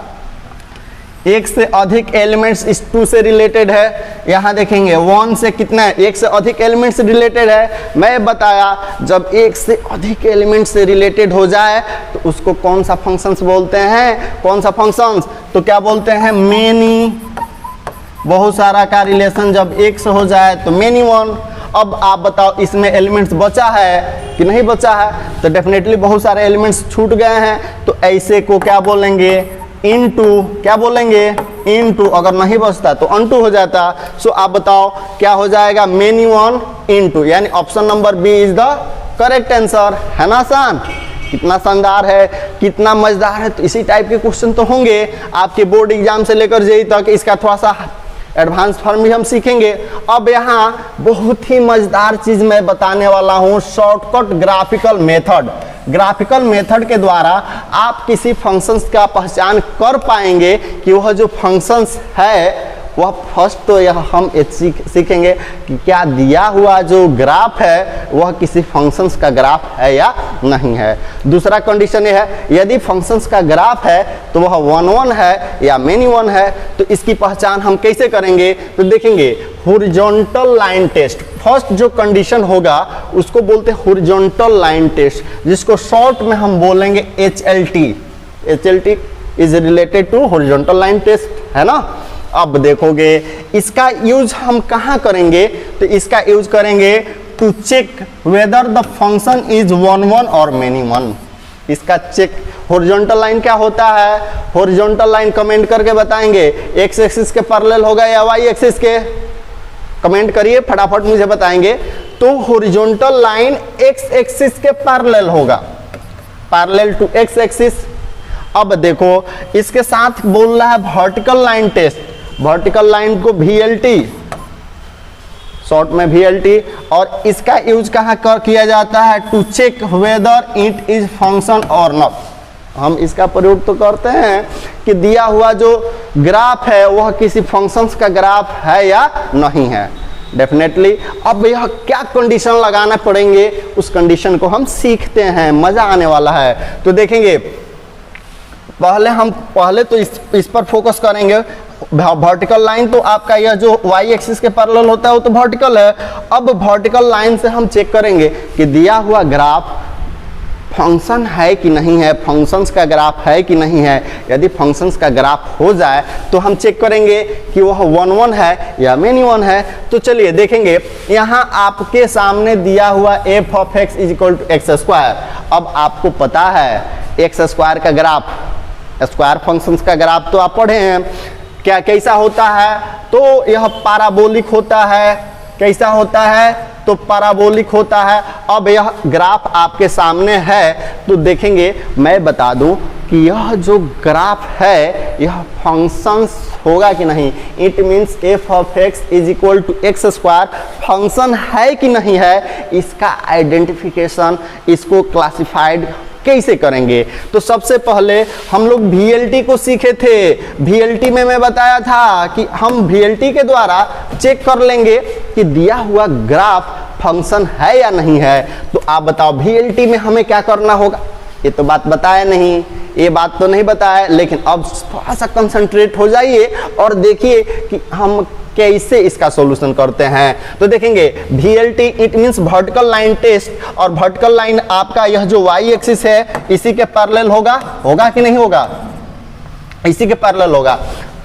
एक से अधिक एलिमेंट्स इस 2 से रिलेटेड है। यहाँ देखेंगे 1 से कितना है, एक से अधिक एलिमेंट्स रिलेटेड है। मैं बताया जब एक से अधिक एलिमेंट्स से रिलेटेड हो जाए तो उसको कौन सा फंक्शंस बोलते हैं, कौन सा फंक्शंस, तो क्या बोलते हैं, मेनी। बहुत सारा का रिलेशन जब एक से हो जाए तो मेनी वन। अब आप बताओ इसमें एलिमेंट्स बचा है कि नहीं बचा है, तो डेफिनेटली बहुत सारे एलिमेंट्स छूट गए हैं, तो ऐसे को क्या बोलेंगे, इनटू, क्या बोलेंगे, इनटू। अगर नहीं बचता तो अनटू हो जाता। सो आप बताओ क्या हो जाएगा, मेनी वन इनटू, यानी option number B is the correct answer. है ना आसान, कितना शानदार है, कितना मजेदार है। तो इसी टाइप के क्वेश्चन तो होंगे आपके बोर्ड एग्जाम से लेकर जेईई तक। इसका थोड़ा सा एडवांस फॉर्म भी हम सीखेंगे। अब यहाँ बहुत ही मजेदार चीज मैं बताने वाला हूँ, shortcut graphical method. Graphical method के द्वारा आप किसी फंक्शंस का पहचान कर पाएंगे कि वह जो फंक्शंस है वह फर्स्ट तो यह हम सीखेंगे कि क्या दिया हुआ जो ग्राफ है वह किसी फंक्शंस का ग्राफ है या नहीं है। दूसरा कंडीशन यह है, यदि फंक्शंस का ग्राफ है तो वह 1 1 है या मेनी 1 है, तो इसकी पहचान हम कैसे करेंगे? तो देखेंगे हॉरिजॉन्टल लाइन टेस्ट। फर्स्ट जो कंडीशन होगा उसको बोलते हैं हॉरिजॉन्टल लाइन टेस्ट, जिसको शॉर्ट में हम बोलेंगे HLT। HLT is related to horizontal line test, है ना। अब देखोगे इसका यूज हम कहाँ करेंगे? तो इसका यूज करेंगे to check whether the function is 1 1 और मेनी 1। इसका चेक हॉरिजॉन्टल लाइन क्या होता है? हॉरिजॉन्टल लाइन कमेंट करके बताएंगे, एक्स एक्सिस के पैरेलल होगा या वाई एक्सिस के? कमेंट करिए फटाफट, मुझे बताएंगे। तो हॉरिजॉन्टल लाइन एक्स एक्सिस के पैरेलल होगा, पैरेलल टू एक्स एक्सिस। अब देखो इसके साथ बोल रहा है vertical line test. Vertical line को VLT, शॉर्ट में VLT, और इसका यूज कहाँ किया जाता है? To check whether it is function और नॉट। हम इसका प्रयोग तो करते हैं कि दिया हुआ जो ग्राफ है वह किसी फंक्शंस का ग्राफ है या नहीं है। डेफिनेटली अब यह क्या कंडीशन लगाना पड़ेंगे उस कंडीशन को हम सीखते हैं, मजा आने वाला है। तो देखेंगे पहले तो इस पर फोकस करेंगे। वर्टिकल लाइन तो आपका यह जो वाई एक्सिस के पैरेलल होता है वो तो वर्टिकल है। अब वर्टिकल लाइन से हम चेक करेंगे कि दिया हुआ ग्राफ फंक्शन है कि नहीं है, फंक्शंस का ग्राफ है कि नहीं है। यदि फंक्शंस का ग्राफ हो जाए तो हम चेक करेंगे कि वह 1 1 है या मेनी 1 है। तो चलिए देखेंगे, यहाँ आपके सामने दिया हुआ f of x is equal to x square. अब आपको पता है एक्स स्क्वायर का ग्राफ, स्क्वायर फंक्शंस का ग्राफ तो आप पढ़े हैं, क्या कैसा होता है? तो यह पैराबोलिक होता है। कैसा होता है? तो पैराबोलिक होता है। अब यह ग्राफ आपके सामने है तो देखेंगे, मैं बता दूं कि यह जो ग्राफ है यह फंक्शंस होगा कि नहीं। It means f of x is equal to x square function है कि नहीं है, इसका आइडेंटिफिकेशन, इसको क्लासिफाइड कैसे करेंगे? तो सबसे पहले हम लोग VLT को सीखे थे। VLT में मैं बताया था कि हम VLT के द्वारा चेक कर लेंगे कि दिया हुआ ग्राफ फंक्शन है या नहीं है। तो आप बताओ VLT में हमें क्या करना होगा? ये तो बात बताया नहीं, ये बात तो नहीं बताया, लेकिन अब थोड़ा सा कंसंट्रेट हो जाइए और देखिए कि हम कैसे इसका सॉल्यूशन करते हैं। तो देखेंगे VLT it means vertical line test, और वर्टिकल लाइन आपका यह जो वाई एक्सिस है इसी के पैरेलल होगा कि नहीं होगा? इसी के पैरेलल होगा।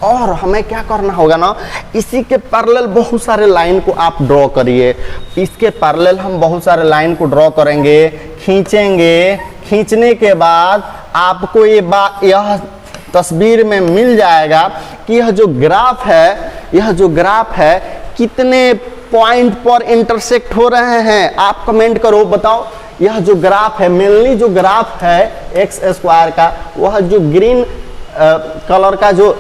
और हमें क्या करना होगा ना, इसी के पैरेलल बहुत सारे लाइन को आप ड्रॉ करिए। इसके पैरेलल हम बहुत सारे लाइन को ड्रॉ करेंगे, खींचेंगे। खींचने के बाद आपको यह तस्वीर में मिल जाएगा कि यह जो ग्राफ है कितने पॉइंट पर इंटरसेक्ट हो रहे हैं। आप कमेंट करो, बताओ। यह जो ग्राफ है, मेनली जो ग्राफ है एक्स स्क्वायर का, वह जो ग्रीन कलर का जो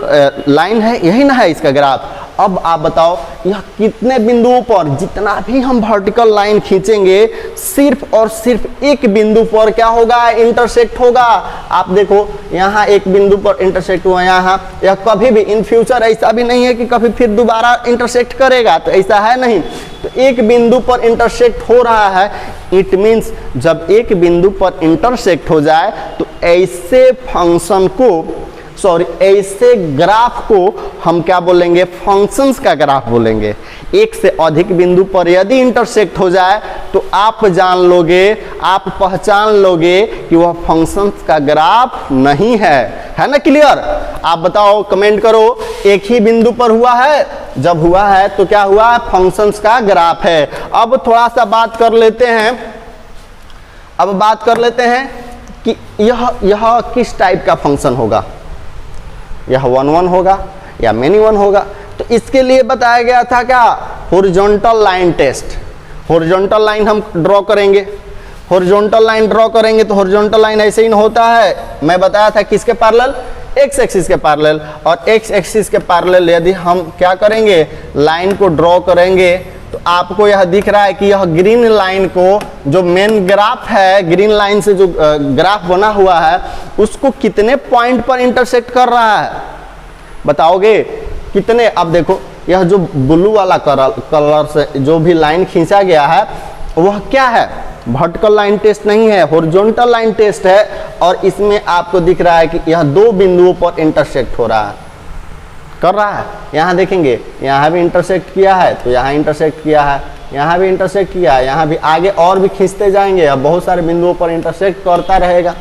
लाइन है यही ना है इसका ग्राफ। अब आप बताओ यह कितने बिंदुओं पर, जितना भी हम वर्टिकल लाइन खींचेंगे सिर्फ और सिर्फ एक बिंदु पर क्या होगा? इंटरसेक्ट होगा। आप देखो यहाँ एक बिंदु पर इंटरसेक्ट हुआ, यहाँ यह कभी भी इन फ्यूचर ऐसा भी नहीं है कि कभी फिर दोबारा इंटरसेक्ट करेगा, तो ऐसा है नहीं। तो एक बिंदु पर इंटरसेक्ट हो रहा है, इट मीन्स जब एक बिंदु पर इंटरसेक्ट हो जाए तो ऐसे फंक्शन को, ऐसे ग्राफ को हम क्या बोलेंगे? फंक्शंस का ग्राफ बोलेंगे। एक से अधिक बिंदु पर यदि इंटरसेक्ट हो जाए तो आप जान लोगे, आप पहचान लोगे कि वह फंक्शंस का ग्राफ नहीं है ना। क्लियर? आप बताओ, कमेंट करो। एक ही बिंदु पर हुआ है, जब हुआ है तो क्या हुआ? फंक्शंस का ग्राफ है। अब थोड़ा सा बात कर लेते हैं, कि यह किस टाइप का फंक्शन होगा? यह 1 1 होगा या मेनी 1 होगा? तो इसके लिए बताया गया था क्या? Horizontal line test. Horizontal line हम ड्रॉ करेंगे। हॉरिजॉन्टल लाइन ड्रॉ करेंगे तो हॉरिजॉन्टल लाइन ऐसे ही होता है। मैं बताया था किसके पैरेलल? एक्स एक्सिस के पैरेलल, और एक्स एक्सिस के पैरेलल यदि हम क्या करेंगे, लाइन को ड्रॉ करेंगे, तो आपको यह दिख रहा है कि यह ग्रीन लाइन को, जो मेन ग्राफ है, ग्रीन लाइन से जो ग्राफ बना हुआ है, उसको कितने पॉइंट पर इंटरसेक्ट कर रहा है, बताओगे कितने। अब देखो यह जो ब्लू वाला कलर से जो भी लाइन खींचा गया है वह क्या है, वर्टिकल लाइन टेस्ट नहीं है, हॉरिजॉन्टल लाइन टेस्ट है, और इसमें आपको दिख रहा है कि यह दो बिंदुओं पर इंटरसेक्ट हो रहा है, कर रहा है। यहाँ देखेंगे, यहाँ भी इंटरसेक्ट किया है, तो यहाँ इंटरसेक्ट किया है, यहाँ भी इंटरसेक्ट किया है, यहाँ भी, आगे और भी खींचते जाएंगे, अब बहुत सारे बिंदुओं पर इंटरसेक्ट करता रहेगा।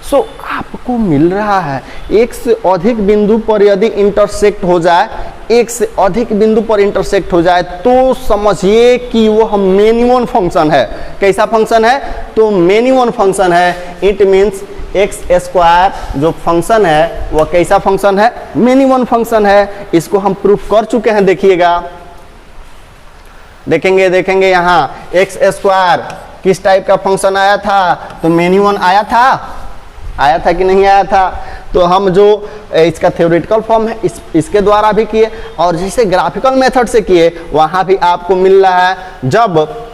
सो आपको मिल रहा है एक से अधिक बिंदु पर यदि इंटरसेक्ट हो जाए, एक से अधिक बिंदु पर इंटरसेक्ट हो जाए, तो समझिए कि वह मिनिमम फंक्शन है। कैसा फंक्शन है, तो मिनिमम फंक्शन है। इट मीन्स एक्स स्क्वायर जो फंक्शन है वह कैसा फंक्शन है, मिनिमम फंक्शन है। इसको हम प्रूफ कर चुके हैं, देखिएगा, देखेंगे यहाँ एक्स स्क्वायर किस टाइप का फंक्शन आया था, तो मिनिमम आया था कि नहीं आया था। तो हम जो इसका थ्योरेटिकल फॉर्म है इसके द्वारा भी किए, और जिसे ग्राफिकल मेथड से किए, वहाँ भी आपको मिल रहा है जब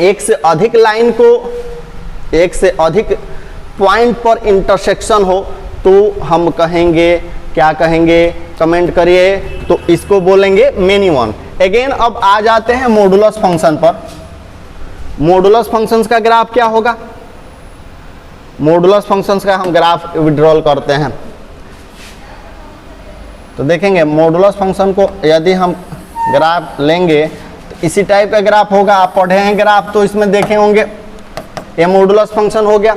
एक से अधिक लाइन को एक से अधिक पॉइंट पर इंटरसेक्शन हो, तो हम कहेंगे, क्या कहेंगे, कमेंट करिए, तो इसको बोलेंगे मिनिमम। अगेन अब आ जाते हैं मॉडुलस फंक्शन पर। मॉडुलस फंक्शंस का ग्राफ क्या होगा, मॉडुलस फंक्शंस का हम ग्राफ विड्रॉल करते हैं, तो देखेंगे मॉडुलस फंक्शन को यदि हम ग्राफ लेंगे तो इसी टाइप का ग्राफ होगा। आप पढ़े हैं ग्राफ तो इसमें देखे होंगे, ये मॉडुलस फंक्शन हो गया।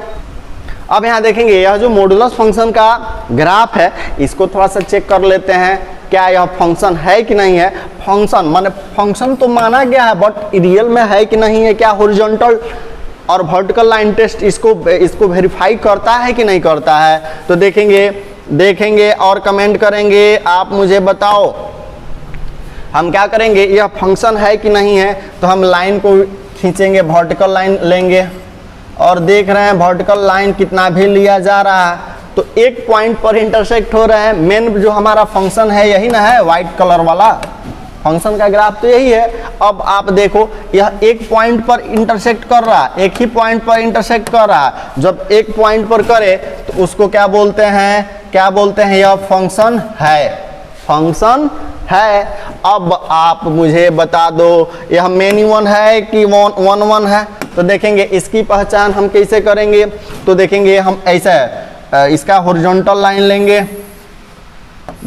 अब यहाँ देखेंगे यह जो मॉडुलस फंक्शन का ग्राफ है, इसको थोड़ा सा चेक कर लेते हैं, क्या यह फंक्शन है कि नहीं है। फंक्शन माने फंक्शन तो माना गया है, बट रियल में है कि नहीं है, क्या हॉरिजॉन्टल और वर्टिकल लाइन टेस्ट इसको वेरीफाई करता है कि नहीं करता है। तो देखेंगे और कमेंट करेंगे, आप मुझे बताओ। हम क्या करेंगे, यह फंक्शन है कि नहीं है, तो हम लाइन को खींचेंगे, वर्टिकल लाइन लेंगे, और देख रहे हैं वर्टिकल लाइन कितना भी लिया जा रहा है, तो एक पॉइंट पर इंटरसेक्ट हो रहे हैं। मेन जो हमारा फंक्शन है यही ना है, व्हाइट कलर वाला फंक्शन का ग्राफ तो यही है। अब आप देखो यह एक पॉइंट पर इंटरसेक्ट कर रहा है, एक ही पॉइंट पर इंटरसेक्ट कर रहा है। जब एक पॉइंट पर करे तो उसको क्या बोलते हैं, यह फंक्शन है, फंक्शन है। अब आप मुझे बता दो यह मिनिमम है कि वन वन है। तो देखेंगे इसकी पहचान हम कैसे करेंगे, तो देखेंगे हम ऐसा इसका हॉरिजॉन्टल लाइन लेंगे,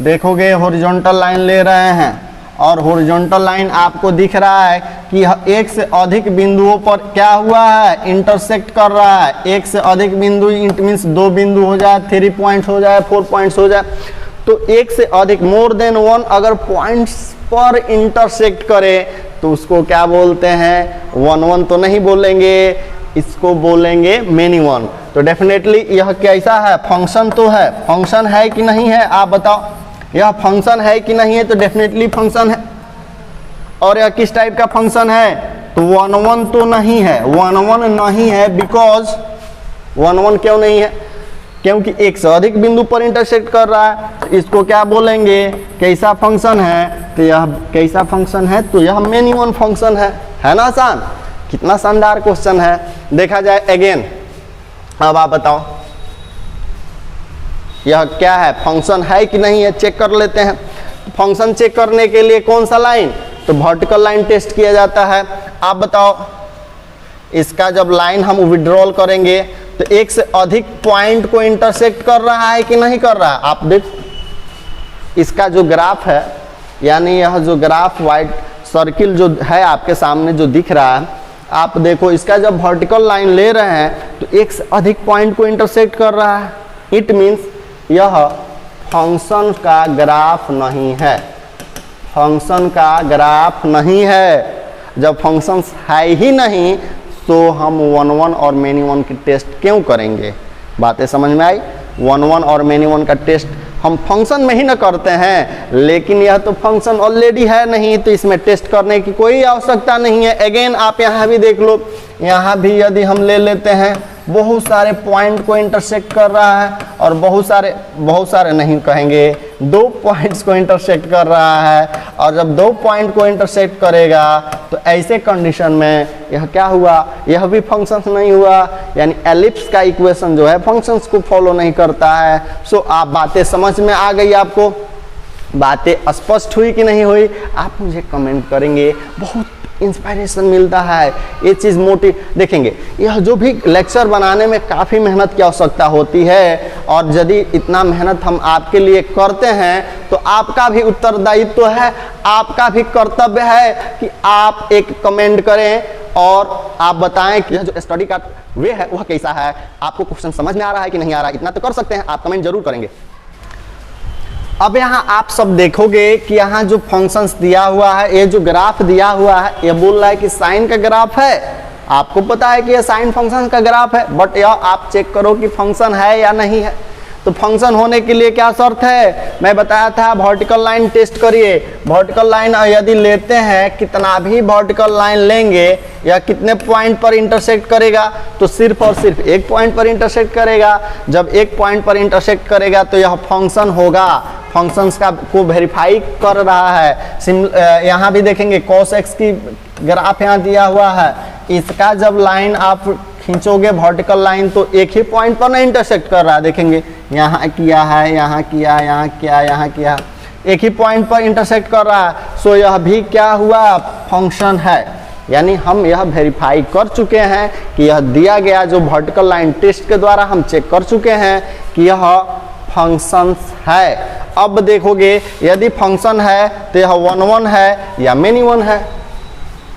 देखोगे हॉरिजॉन्टल लाइन ले रहे हैं, और हॉरिजॉन्टल लाइन आपको दिख रहा है कि एक से अधिक बिंदुओं पर क्या हुआ है, इंटरसेक्ट कर रहा है। एक से अधिक बिंदु इट मीन्स दो बिंदु हो जाए, 3 पॉइंट्स हो जाए, 4 पॉइंट्स हो जाए, तो एक से अधिक मोर देन वन अगर पॉइंट्स पर इंटरसेक्ट करे तो उसको क्या बोलते हैं, वन तो नहीं बोलेंगे, इसको बोलेंगे मिनिमम। तो डेफिनेटली यह कैसा है, फंक्शन तो है, फंक्शन है कि नहीं है, आप बताओ। यह फंक्शन है कि नहीं है, तो डेफिनेटली फंक्शन है। और यह किस टाइप का फंक्शन है, तो वन तो नहीं है, वन नहीं है। बिकॉज वन क्यों नहीं है, क्योंकि एक से अधिक बिंदु पर इंटरसेक्ट कर रहा है। तो इसको क्या बोलेंगे, कैसा फंक्शन है, तो यह कैसा फंक्शन है, तो यह मिनिमम फंक्शन है ना। आसान, कितना शानदार क्वेश्चन है। देखा जाए अगेन, अब आप बताओ यह क्या है, फंक्शन है कि नहीं है, चेक कर लेते हैं। फंक्शन चेक करने के लिए कौन सा लाइन, तो वर्टिकल लाइन टेस्ट किया जाता है। आप बताओ इसका जब लाइन हम विड्रॉल करेंगे तो एक से अधिक पॉइंट को इंटरसेक्ट कर रहा है कि नहीं कर रहा है। आप देखो इसका जो ग्राफ है, यानी यह जो ग्राफ व्हाइट सर्किल जो है आपके सामने जो दिख रहा है, आप देखो इसका जब वर्टिकल लाइन ले रहे हैं तो एक से अधिक पॉइंट को इंटरसेक्ट कर रहा है। इट मीन्स यह फंक्शन का ग्राफ नहीं है, फंक्शन का ग्राफ नहीं है। जब फंक्शन है ही नहीं तो हम वन और मिनिमम की टेस्ट क्यों करेंगे। बातें समझ में आई। वन और मिनिमम का टेस्ट हम फंक्शन में ही ना करते हैं, लेकिन यह तो फंक्शन ऑलरेडी है नहीं, तो इसमें टेस्ट करने की कोई आवश्यकता नहीं है। अगेन आप यहाँ भी देख लो, यहाँ भी यदि हम ले लेते हैं, बहुत सारे पॉइंट को इंटरसेक्ट कर रहा है, और बहुत सारे नहीं कहेंगे, 2 पॉइंट्स को इंटरसेक्ट कर रहा है। और जब 2 पॉइंट को इंटरसेक्ट करेगा तो ऐसे कंडीशन में यह क्या हुआ, यह भी फंक्शंस नहीं हुआ, यानी एलिप्स का इक्वेशन जो है फंक्शंस को फॉलो नहीं करता है। सो आप बातें समझ में आ गई, आपको बातें स्पष्ट हुई कि नहीं हुई, आप मुझे कमेंट करेंगे, बहुत इंस्पायरेशन मिलता है ये चीज़ मोटिव। देखेंगे यह जो भी लेक्चर बनाने में काफ़ी मेहनत की आवश्यकता होती है, और यदि इतना मेहनत हम आपके लिए करते हैं तो आपका भी उत्तरदायित्व है, आपका भी कर्तव्य है कि आप एक कमेंट करें और आप बताएं कि यह जो स्टडी का वे है वह कैसा है, आपको क्वेश्चन समझ में आ रहा है कि नहीं आ रहा है। इतना तो कर सकते हैं, आप कमेंट जरूर करेंगे। अब यहाँ आप सब देखोगे कि यहाँ जो फंक्शंस दिया हुआ है, ये जो ग्राफ दिया हुआ है, ये बोल रहा है कि साइन का ग्राफ है। आपको पता है कि ये साइन फंक्शन का ग्राफ है, बट यह आप चेक करो कि फंक्शन है या नहीं है। तो फंक्शन होने के लिए क्या शर्त है, मैं बताया था वर्टिकल लाइन टेस्ट करिए। वर्टिकल लाइन यदि लेते हैं, कितना भी वर्टिकल लाइन लेंगे, या कितने पॉइंट पर इंटरसेक्ट करेगा, तो सिर्फ और सिर्फ 1 पॉइंट पर इंटरसेक्ट करेगा। जब 1 पॉइंट पर इंटरसेक्ट करेगा तो यह फंक्शन होगा, फंक्शंस का को वेरीफाई कर रहा है। यहाँ भी देखेंगे cos x की ग्राफ यहाँ दिया हुआ है, इसका जब लाइन आप खींचोगे वर्टिकल लाइन तो एक ही पॉइंट पर ना इंटरसेक्ट कर रहा है। देखेंगे यहाँ किया है, यहाँ किया, यहाँ किया, यहाँ किया, एक ही पॉइंट पर इंटरसेक्ट कर रहा है। सो यह भी क्या हुआ, फंक्शन है। यानी हम यह वेरीफाई कर चुके हैं कि यह दिया गया जो वर्टिकल लाइन टेस्ट के द्वारा हम चेक कर चुके हैं कि यह फंक्शंस है। अब देखोगे यदि फंक्शन है तो यह 1 1 है या मेनी 1 है,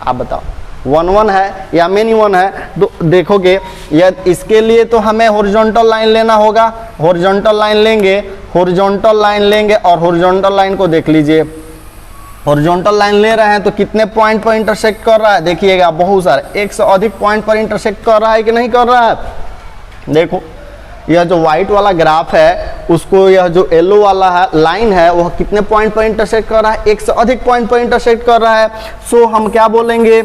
आप बताओ 1 1 है या मेनी 1 है। तो देखोगे यदि इसके लिए तो हमें हॉरिजॉन्टल लाइन लेना होगा, हॉरिजॉन्टल लाइन लेंगे, हॉरिजॉन्टल लाइन लेंगे, और हॉरिजॉन्टल लाइन को देख लीजिए, हॉरिजॉन्टल लाइन ले रहे हैं तो कितने पॉइंट पर इंटरसेक्ट कर रहा है, देखिएगा बहुत सारे, 1 से अधिक पॉइंट पर इंटरसेक्ट कर रहा है कि नहीं कर रहा है। देखो यह जो व्हाइट वाला ग्राफ है उसको, यह जो येलो वाला है लाइन है वह कितने पॉइंट पर इंटरसेक्ट कर रहा है, 1 से अधिक पॉइंट पर इंटरसेक्ट कर रहा है। सो हम क्या बोलेंगे,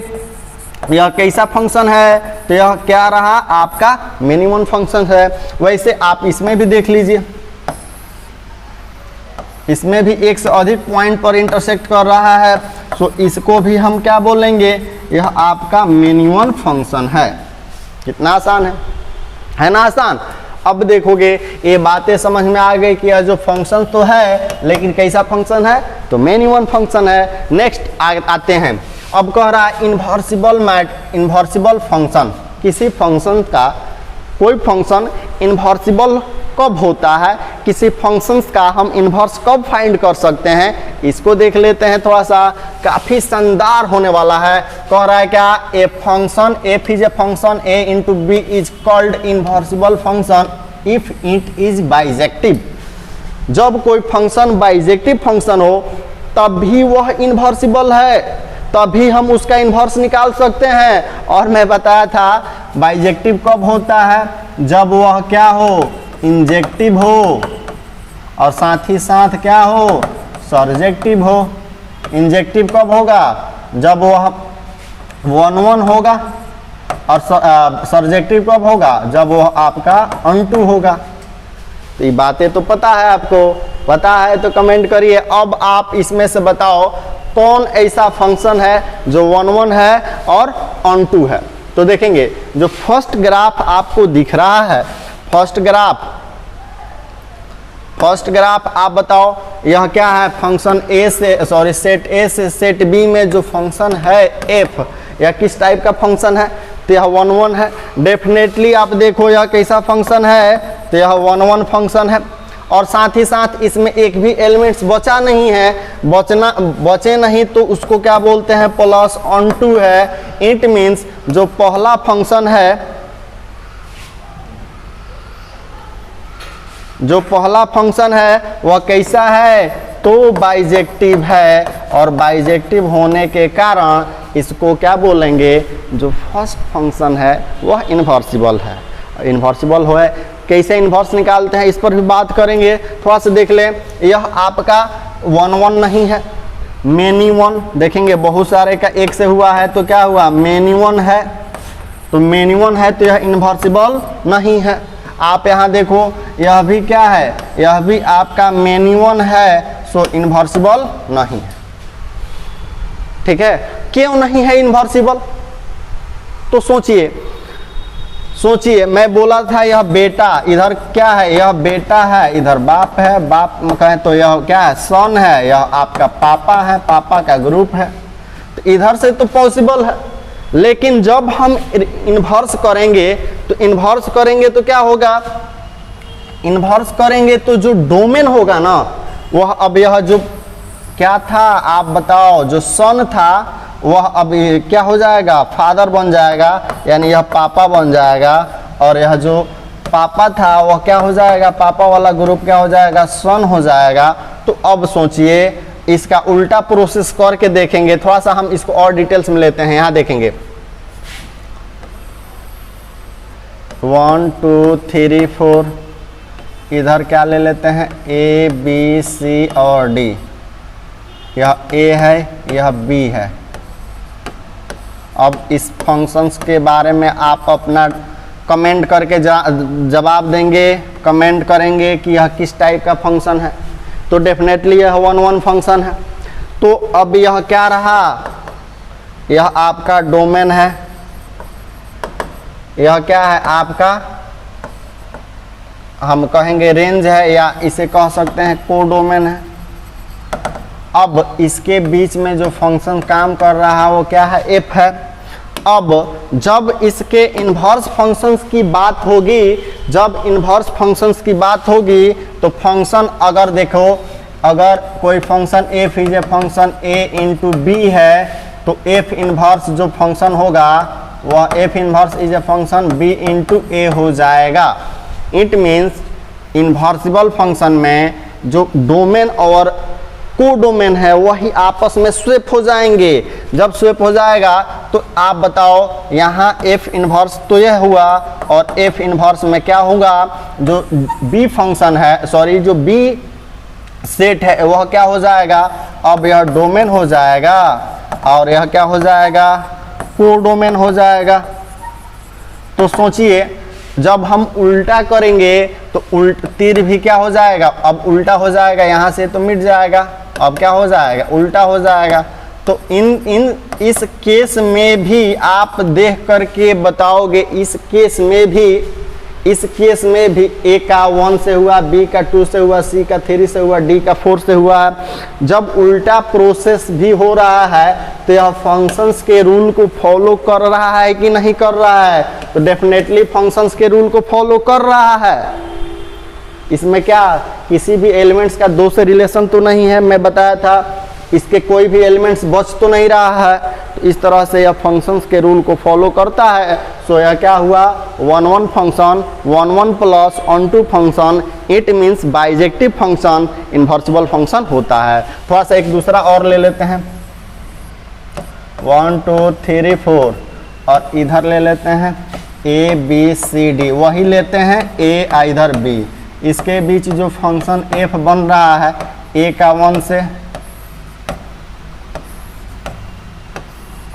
यह कैसा फंक्शन है, तो यह क्या रहा, आपका मिनिमम फंक्शन है। वैसे आप इसमें भी देख लीजिए, इसमें भी 1 से अधिक पॉइंट पर इंटरसेक्ट कर रहा है। सो इसको भी हम क्या बोलेंगे, यह आपका मिनिमम फंक्शन है। कितना आसान है ना आसान। अब देखोगे ये बातें समझ में आ गई कि यह जो फंक्शन तो है, लेकिन कैसा फंक्शन है, तो मिनिमम फंक्शन है। नेक्स्ट आते हैं, अब कह रहा है इन्वर्सिबल फंक्शन। किसी फंक्शन का, कोई फंक्शन इन्वर्सिबल कब होता है, किसी फंक्शंस का हम इन्वर्स कब फाइंड कर सकते हैं, इसको देख लेते हैं थोड़ा सा, काफ़ी शानदार होने वाला है। कह रहा है क्या, a function f is a function A into B is called invertible function if it is bijective. जब कोई फंक्शन बाइजेक्टिव फंक्शन हो तब भी वह इन्वर्सिबल है, तभी हम उसका इन्वर्स निकाल सकते हैं। और मैं बताया था बाइजेक्टिव कब होता है, जब वह क्या हो, इंजेक्टिव हो, और साथ ही साथ क्या हो, सर्जेक्टिव हो। इंजेक्टिव कब होगा, जब वह 1 1 होगा, और सर्जेक्टिव कब होगा, जब वह आपका अनटू होगा। तो ये बातें तो पता है आपको, पता है तो कमेंट करिए। अब आप इसमें से बताओ कौन ऐसा फंक्शन है जो 1 1 है और अनटू है। तो देखेंगे जो फर्स्ट ग्राफ आपको दिख रहा है, फर्स्ट ग्राफ आप बताओ यह क्या है, फंक्शन ए से, सॉरी सेट ए से सेट बी में जो फंक्शन है एफ, यह किस टाइप का फंक्शन है, तो यह 1 1 है। डेफिनेटली आप देखो यह कैसा फंक्शन है, तो यह 1 1 फंक्शन है। और साथ ही साथ इसमें एक भी एलिमेंट्स बचा नहीं है, बचे नहीं तो उसको क्या बोलते हैं, प्लस ऑन टू है। इट मीन्स जो पहला फंक्शन है, जो पहला फंक्शन है वह कैसा है, तो बाइजेक्टिव है। और बाइजेक्टिव होने के कारण इसको क्या बोलेंगे, जो फर्स्ट फंक्शन है वह इन्वर्सिबल है। इन्वर्सिबल हो कैसे इन्वर्स निकालते हैं इस पर भी बात करेंगे। थोड़ा सा देख लें, यह आपका 1 1 नहीं है, मेनी वन देखेंगे, बहुत सारे का एक से हुआ है तो क्या हुआ, मेनी वन है, तो मेनी वन है तो यह इन्वर्सिबल नहीं है। आप यहाँ देखो, यह भी क्या है, यह भी आपका मेनी वन है, सो इन्वर्सिबल नहीं है। ठीक है, क्यों नहीं है इन्वर्सिबल? तो सोचिए, मैं बोला था यह बेटा, इधर क्या है, यह बेटा है, इधर बाप है, बाप कहें तो यह क्या है, सन है, यह आपका पापा है, पापा का ग्रुप है, तो इधर से तो पॉसिबल है। लेकिन जब हम इन्वर्स करेंगे तो क्या होगा, इन्वर्स करेंगे तो जो डोमेन होगा ना वह, अब यह जो क्या था आप बताओ, जो सन था वह अब क्या हो जाएगा, फादर बन जाएगा, यानी यह पापा बन जाएगा, और यह जो पापा था वह क्या हो जाएगा, पापा वाला ग्रुप क्या हो जाएगा, सन हो जाएगा। तो अब सोचिए, इसका उल्टा प्रोसेस करके देखेंगे, थोड़ा सा हम इसको और डिटेल्स में लेते हैं। यहाँ देखेंगे 1 2 3 4, इधर क्या ले लेते हैं, A B C और D, यह A है, यह B है। अब इस फंक्शंस के बारे में आप अपना कमेंट करके जवाब देंगे, कमेंट करेंगे कि यह किस टाइप का फंक्शन है, तो डेफिनेटली यह 1 1 फंक्शन है। तो अब यह क्या रहा, यह आपका डोमेन है, यह क्या है आपका, हम कहेंगे रेंज है, या इसे कह सकते हैं कोडोमेन है। अब इसके बीच में जो फंक्शन काम कर रहा है वो क्या है, f है। अब जब इसके इन्वर्स फंक्शंस की बात होगी, तो फंक्शन अगर देखो, अगर कोई function f is a function a into b है, तो f इन्वर्स जो फंक्शन होगा वह f inverse is a function b into a हो जाएगा। इट मीन्स इन्वर्सिबल फंक्शन में जो डोमेन और कोडोमेन है वही आपस में स्वेप हो जाएंगे। जब स्वेप हो जाएगा तो आप बताओ, यहाँ f इन्वर्स तो यह हुआ, और f इन्वर्स में क्या होगा, जो b फंक्शन है, सॉरी जो b सेट है वह क्या हो जाएगा, अब यह डोमेन हो जाएगा, और यह क्या हो जाएगा, कोडोमेन हो जाएगा। तो सोचिए, जब हम उल्टा करेंगे तो तीर भी क्या हो जाएगा, अब उल्टा हो जाएगा, यहाँ से तो मिट जाएगा, अब क्या हो जाएगा, उल्टा हो जाएगा। तो इस केस में भी आप देख करके बताओगे, इस केस में भी a का 1 से हुआ, b का 2 से हुआ, c का 3 से हुआ, d का 4 से हुआ है। जब उल्टा प्रोसेस भी हो रहा है तो यह फंक्शंस के रूल को फॉलो कर रहा है कि नहीं कर रहा है, तो डेफिनेटली फंक्शंस के रूल को फॉलो कर रहा है। इसमें क्या किसी भी एलिमेंट्स का 2 से रिलेशन तो नहीं है, मैं बताया था, इसके कोई भी एलिमेंट्स बच तो नहीं रहा है। तो इस तरह से यह फंक्शंस के रूल को फॉलो करता है। सो यह क्या हुआ, 1 1 function, 1 1 plus onto function, it means bijective function invertible function होता है। थोड़ा सा एक दूसरा और ले लेते हैं, 1 2 3 4, और इधर ले लेते हैं A B C D, वही लेते हैं A इधर B। इसके बीच जो फंक्शन f बन रहा है a का 1 से,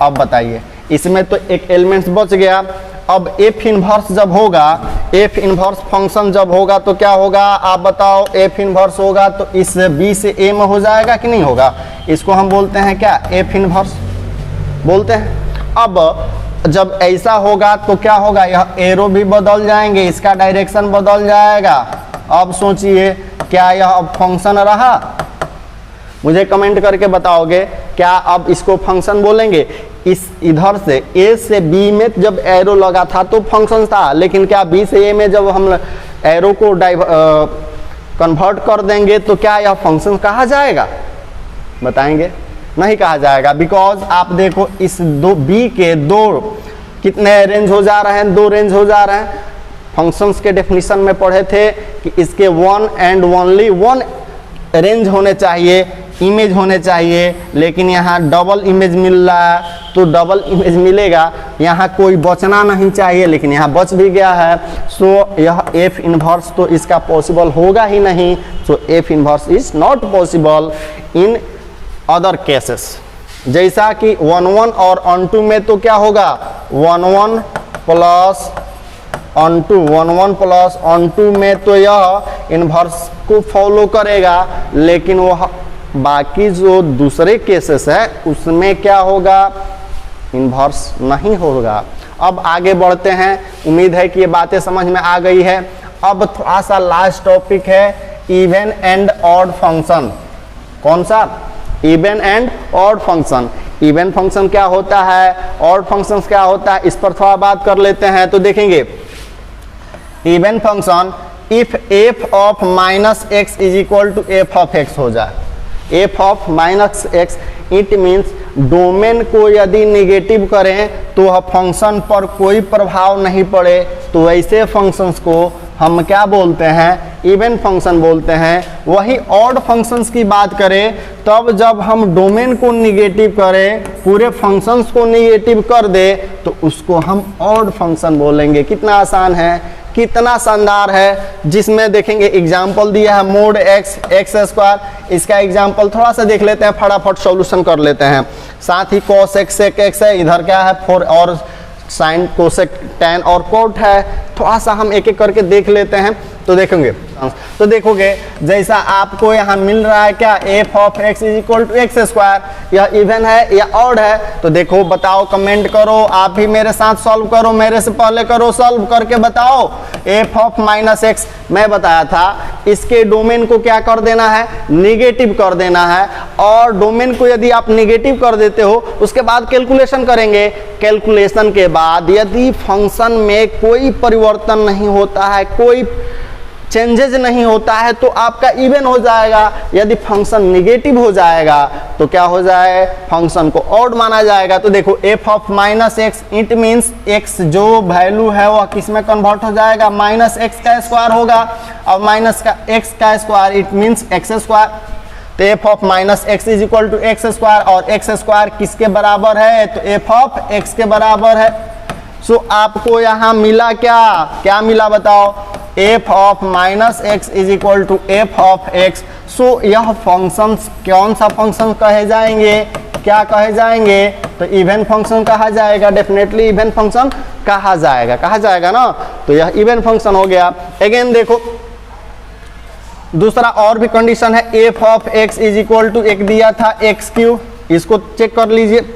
अब बताइए, इसमें तो एक एलिमेंट्स बच गया। अब f इन्वर्स जब होगा, f इन्वर्स फंक्शन जब होगा तो क्या होगा, आप बताओ, f इन्वर्स होगा तो इस b से a में हो जाएगा कि नहीं होगा, इसको हम बोलते हैं क्या, f इन्वर्स बोलते हैं। अब जब ऐसा होगा तो क्या होगा, यह एरो भी बदल जाएंगे, इसका डायरेक्शन बदल जाएगा। अब सोचिए, क्या यह अब फंक्शन रहा, मुझे कमेंट करके बताओगे, क्या अब इसको फंक्शन बोलेंगे। इस इधर से a से b में जब एरो लगा था तो फंक्शन था, लेकिन क्या b से a में जब हम एरो को कन्वर्ट कर देंगे तो क्या यह फंक्शन कहा जाएगा, बताएंगे, नहीं कहा जाएगा। बिकॉज आप देखो, इस b के 2 कितने रेंज हो जा रहे हैं, 2 रेंज हो जा रहे हैं। फंक्शंस के डेफिनेशन में पढ़े थे कि इसके 1 एंड ओनली 1 रेंज होने चाहिए, इमेज होने चाहिए, लेकिन यहाँ डबल इमेज मिल रहा है, तो डबल इमेज मिलेगा, यहाँ कोई बचना नहीं चाहिए, लेकिन यहाँ बच भी गया है। सो यह F इनवर्स तो इसका पॉसिबल होगा ही नहीं। सो F inverse is not possible in other cases. जैसा कि 1 1 और ऑन 2 में तो क्या होगा, 1 1 प्लस ऑन 2, 1 1 प्लस ऑन 2 में तो यह इनवर्स को फॉलो करेगा, लेकिन वह बाकी जो दूसरे केसेस है उसमें क्या होगा, इनवर्स नहीं होगा। अब आगे बढ़ते हैं, उम्मीद है कि ये बातें समझ में आ गई है। अब थोड़ा सा लास्ट टॉपिक है इवन एंड ऑड फंक्शन। कौन सा, even and odd function. Even function क्या होता है, ऑड फंक्शन क्या होता है, इस पर थोड़ा बात कर लेते हैं। तो देखेंगे even function if f of minus x is equal to f of x हो जाए, f of minus x, it means domain को यदि निगेटिव करें तो वह फंक्शन पर कोई प्रभाव नहीं पड़े, तो ऐसे फंक्शंस को हम क्या बोलते हैं, इवन फंक्शन बोलते हैं। वही ऑड फंक्शंस की बात करें, तब जब हम डोमेन को निगेटिव करें, पूरे फंक्शंस को निगेटिव कर दे, तो उसको हम ऑड फंक्शन बोलेंगे। कितना आसान है, कितना शानदार है। जिसमें देखेंगे एग्जाम्पल दिया है मोड एक्स एक्स स्क्वायर, इसका एग्जाम्पल थोड़ा सा देख लेते हैं, फटाफट सॉल्यूशन कर लेते हैं। साथ ही कॉस एक्स सेक एक्स है, इधर क्या है 4 और साइन कोसेक टैन और कोट है। थोड़ा सा हम एक एक करके देख लेते हैं तो देखेंगे, तो देखोगे जैसा आपको यहाँ मिल रहा है क्या, f of x is equal to x square, यह इवन है या ऑड है। तो देखो बताओ, कमेंट करो, आप भी मेरे साथ सॉल्व करो, मेरे से पहले करो, सॉल्व करके बताओ। f ऑफ माइनस एक्स मैं बताया था, इसके डोमेन को क्या कर देना है, निगेटिव कर देना है। और डोमेन को यदि आप निगेटिव कर देते हो, उसके बाद कैलकुलेशन करेंगे। कैलकुलेशन के बाद यदि फंक्शन में कोई परिवर्तन नहीं होता है, कोई चेंजेस नहीं होता है, तो आपका इवन हो जाएगा। यदि फंक्शन निगेटिव हो जाएगा तो क्या हो जाए, फंक्शन को ऑड माना जाएगा। तो देखो f of minus x, it means x जो वैल्यू है वह किस में कन्वर्ट हो जाएगा, माइनस एक्स का स्क्वायर होगा। और माइनस का एक्स का square it means x square. तो f of minus x is equal to x square, और एक्स स्क्वायर किसके बराबर है, तो f ऑफ x के बराबर है। सो आपको यहाँ मिला क्या, क्या मिला बताओ, f of minus x is equal to f of x। So यह फंक्शंस कौन सा फंक्शन कहे जाएंगे, क्या कहे जाएंगे, तो इवन फंक्शन कहा जाएगा। डेफिनेटली इवन फंक्शन कहा जाएगा ना। तो यह इवन फंक्शन हो गया। अगेन देखो दूसरा और भी कंडीशन है, f of x is equal to एक दिया था एक्स क्यू, इसको चेक कर लीजिए,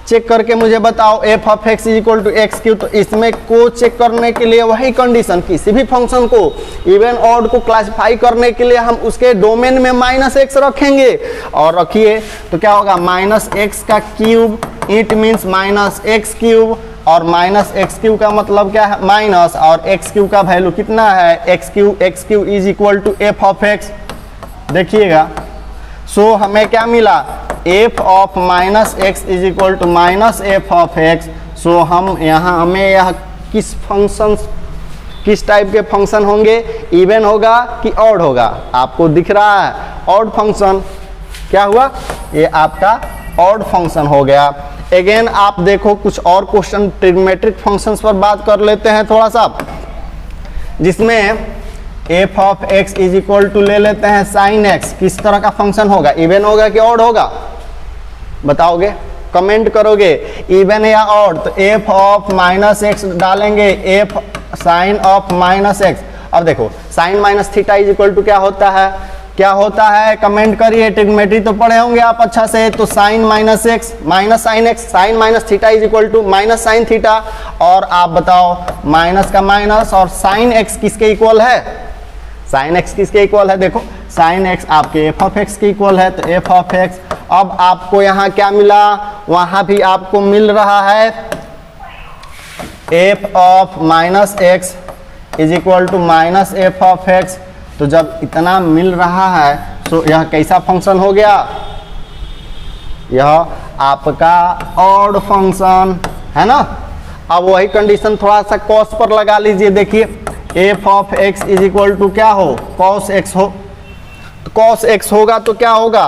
चेक करके मुझे बताओ f of x is equal to x cube. तो इसमें को चेक करने के लिए वही कंडीशन, किसी भी फंक्शन को इवन ऑड को क्लासिफाई करने के लिए हम उसके डोमेन में माइनस एक्स रखेंगे। और रखिए तो क्या होगा, माइनस एक्स का cube, it means minus x cube, और माइनस एक्स क्यू का मतलब क्या है, माइनस, और एक्स क्यू का वैल्यू कितना है, x cube is equal to f of x। देखिएगा, सो हमें क्या मिला, f of minus x is equal to minus f of x। So हम यहाँ हमें यह किस फंक्शन, किस टाइप के फंक्शन होंगे, इवन होगा कि ऑड होगा, आपको दिख रहा है ऑड फंक्शन। क्या हुआ, ये आपका ऑड फंक्शन हो गया। अगेन आप देखो कुछ और क्वेश्चन ट्रिग्नोमेट्रिक फंक्शंस पर बात कर लेते हैं थोड़ा सा, जिसमें f of x is equal to ले लेते हैं साइन x। किस तरह का फंक्शन होगा, इवन होगा कि ऑड होगा, बताओगे, कमेंट करोगे, इवन या ऑड। तो f ऑफ माइनस एक्स डालेंगे, f sine of minus x. अब देखो sine minus theta is equal to क्या होता है, क्या होता है, कमेंट करिए। ट्रिग्नोमेट्री तो पढ़े होंगे आप अच्छा से। तो sine minus x minus sine x, sine minus theta is equal to minus sine theta. और आप बताओ माइनस का माइनस, और साइन एक्स किसके इक्वल है, साइन एक्स किसके इक्वल है, देखो साइन एक्स आपके f ऑफ x के इक्वल है, तो f ऑफ x। अब आपको यहाँ क्या मिला, वहाँ भी आपको मिल रहा है f of minus x is equal to minus f of x। तो जब इतना मिल रहा है तो यह कैसा फंक्शन हो गया, यह आपका ऑड फंक्शन है ना। अब वही कंडीशन थोड़ा सा कॉस पर लगा लीजिए। देखिए f of x is equal to क्या हो, cos x हो। तो cos x होगा तो क्या होगा,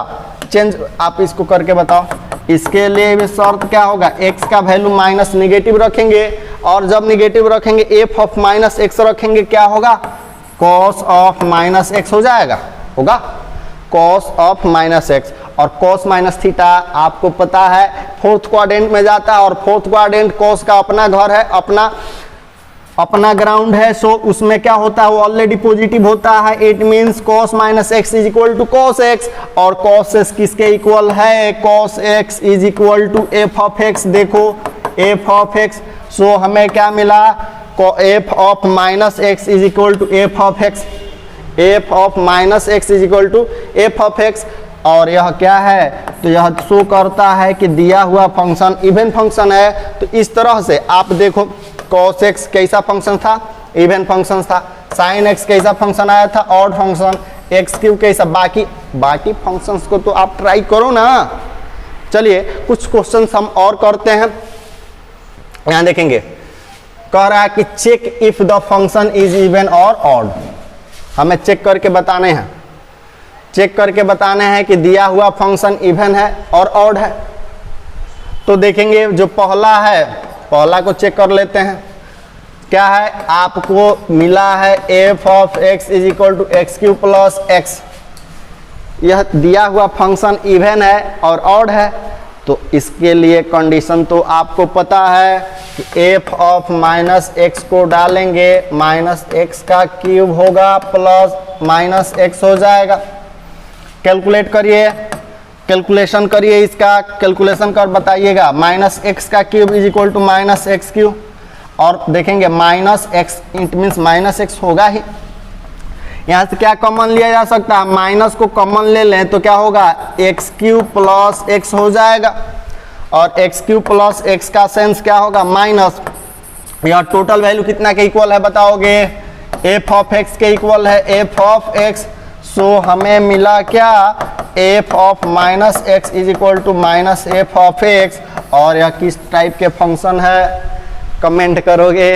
एक्सचेंज आप इसको करके बताओ। इसके लिए भी शर्त क्या होगा, x का वैल्यू माइनस निगेटिव रखेंगे, और जब निगेटिव रखेंगे f ऑफ माइनस एक्स रखेंगे, क्या होगा, cos ऑफ माइनस एक्स हो जाएगा, होगा cos ऑफ माइनस एक्स। और cos माइनस थीटा आपको पता है फोर्थ क्वाड्रेंट में जाता है, और फोर्थ क्वाड्रेंट cos का अपना घर है, अपना ग्राउंड है, सो उसमें क्या होता है, वो ऑलरेडी पॉजिटिव होता है। It means cos minus x is equal to cos x, और cos x किसके इक्वल है, cos x is equal to f of x। देखो f ऑफ x, सो हमें क्या मिला, f of minus x is equal to f of x, f of minus x is equal to f of x। और यह क्या है, तो यह शो करता है कि दिया हुआ फंक्शन इवन फंक्शन है। तो इस तरह से आप देखो cos x कैसा फंक्शन था, इवन फंक्शन था, sin x कैसा फंक्शन आया था, ऑड फंक्शन, x क्यूब कैसा, बाकी फंक्शंस को तो आप ट्राई करो ना। चलिए कुछ क्वेश्चंस हम और करते हैं। यहां देखेंगे, कह रहा है कि check if the function is even और ऑड। हमें चेक करके बताने हैं, चेक करके बताना है कि दिया हुआ फंक्शन इवन है और ऑड है। तो देखेंगे जो पहला है, पहला को चेक कर लेते हैं। क्या है, आपको मिला है f of x is equal to x cube plus x. यह दिया हुआ फंक्शन इवन है और ऑड है, तो इसके लिए कंडीशन तो आपको पता है कि f ऑफ माइनस एक्स को डालेंगे, माइनस एक्स का क्यूब होगा प्लस माइनस एक्स हो जाएगा। कैलकुलेट करिए, कैलकुलेशन करिए, इसका कैलकुलेशन कर बताइएगा। माइनस एक्स का cube is equal to minus x cube, और देखेंगे minus x, it means minus x होगा ही। यहाँ से क्या कॉमन लिया जा सकता है, माइनस को कॉमन ले लें तो क्या होगा, एक्स क्यूब प्लस एक्स हो जाएगा, और एक्स क्यूब प्लस एक्स का सेंस क्या होगा, माइनस। यह टोटल वैल्यू कितना के इक्वल है बताओगे, एफ ऑफ एक्स के इक्वल है, एफ ऑफ एक्स। सो हमें मिला क्या, f of minus x is equal to minus f of x. और यह किस टाइप के फंक्शन है, कमेंट करोगे,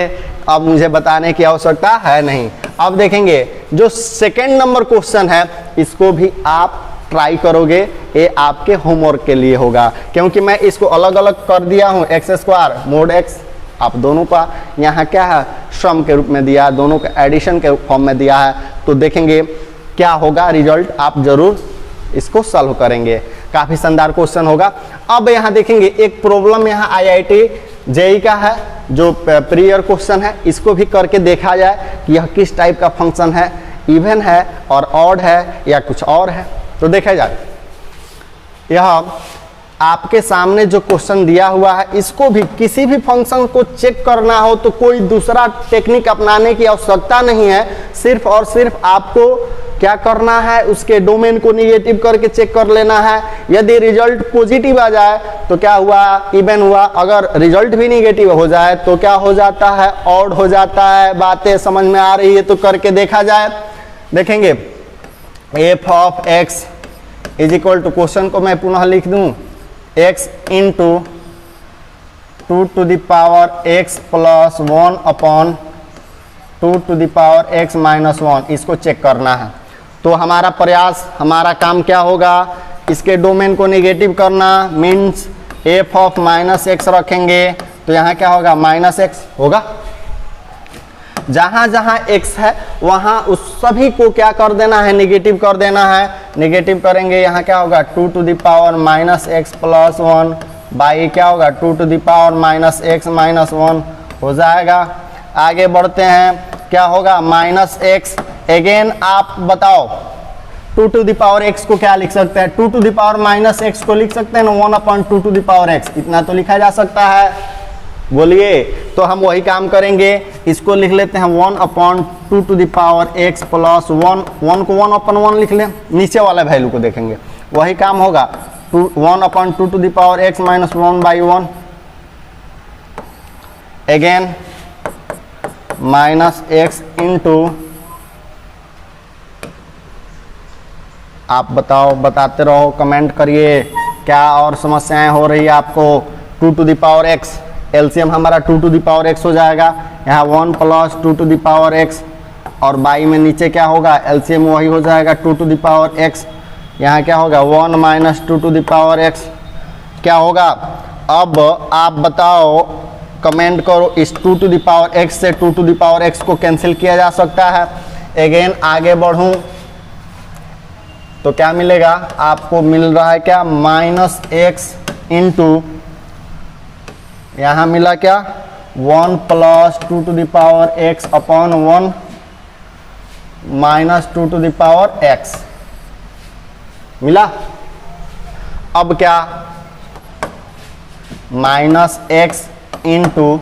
अब मुझे बताने की आवश्यकता है नहीं। अब देखेंगे जो सेकेंड नंबर क्वेश्चन है, इसको भी आप ट्राई करोगे, ये आपके होमवर्क के लिए होगा, क्योंकि मैं इसको अलग अलग कर दिया हूँ, एक्स स्क्वायर मोड एक्स, आप दोनों का यहाँ क्या है, सम के रूप में दिया है, दोनों का एडिशन के फॉर्म में दिया है। तो देखेंगे क्या होगा रिजल्ट, आप जरूर इसको सॉल्व करेंगे, काफी शानदार क्वेश्चन होगा। अब यहाँ देखेंगे एक प्रॉब्लम यहाँ IIT JEE का है, जो प्रीवियर क्वेश्चन है, इसको भी करके देखा जाए कि यह किस टाइप का फंक्शन है, इवन है और ऑड है या कुछ और है। तो देखा जाए, यह आपके सामने जो क्वेश्चन दिया हुआ है, इसको भी किसी भी फंक्शन को चेक करना हो तो कोई दूसरा टेक्निक अपनाने की आवश्यकता नहीं है, सिर्फ और सिर्फ आपको क्या करना है, उसके डोमेन को निगेटिव करके चेक कर लेना है। यदि रिजल्ट पॉजिटिव आ जाए तो क्या हुआ, इवन हुआ, अगर रिजल्ट भी निगेटिव हो जाए तो क्या हो जाता है, ऑड हो जाता है। बातें समझ में आ रही है तो करके देखा जाए। देखेंगे f of x is equal to, question को मैं पुनः लिख दूं, x into 2 to the power x plus 1 upon 2 to the power x minus 1, इसको चेक करना है। तो हमारा प्रयास, हमारा काम क्या होगा, इसके डोमेन को नेगेटिव करना, means f of minus x रखेंगे, तो यहाँ क्या होगा, माइनस एक्स होगा। जहाँ जहाँ x है वहाँ उस सभी को क्या कर देना है, नेगेटिव कर देना है। नेगेटिव करेंगे, यहाँ क्या होगा, 2 to the power minus x plus 1 by क्या होगा, 2 to the power minus x minus 1 हो जाएगा। आगे बढ़ते हैं, क्या होगा, माइनस एक्स। अगेन आप बताओ 2 टू द पावर एक्स को क्या लिख सकते हैं, 2 to the power minus x को लिख सकते हैं ना, 1 upon 2 to the power x, इतना तो लिखा जा सकता है। बोलिए, तो हम वही काम करेंगे, इसको लिख लेते हैं 1 upon 2 to the power x plus 1, 1 को 1 अपॉन 1 लिख लें, नीचे वाले वैल्यू को देखेंगे, वही काम होगा, 1 upon 2 to the power x minus 1 by 1। Again minus x into, आप बताओ, बताते रहो, कमेंट करिए क्या और समस्याएं हो रही है आपको। 2 to the power x, LCM हमारा 2 टू द पावर एक्स हो जाएगा, यहाँ 1 plus 2 to the power x, और बाई में नीचे क्या होगा, एलसीएम वही हो जाएगा 2 टू द पावर एक्स। यहाँ क्या होगा 1 minus 2 to the power x क्या होगा। अब आप बताओ, कमेंट करो, इस 2 टू द पावर x से 2 टू द पावर x को कैंसिल किया जा सकता है। अगेन आगे बढ़ूं तो क्या मिलेगा आपको, मिल रहा है क्या माइनस x इंटू यहाँ मिला क्या 1 plus 2 to the power x upon 1 minus 2 to the power x मिला। अब क्या माइनस x इंटू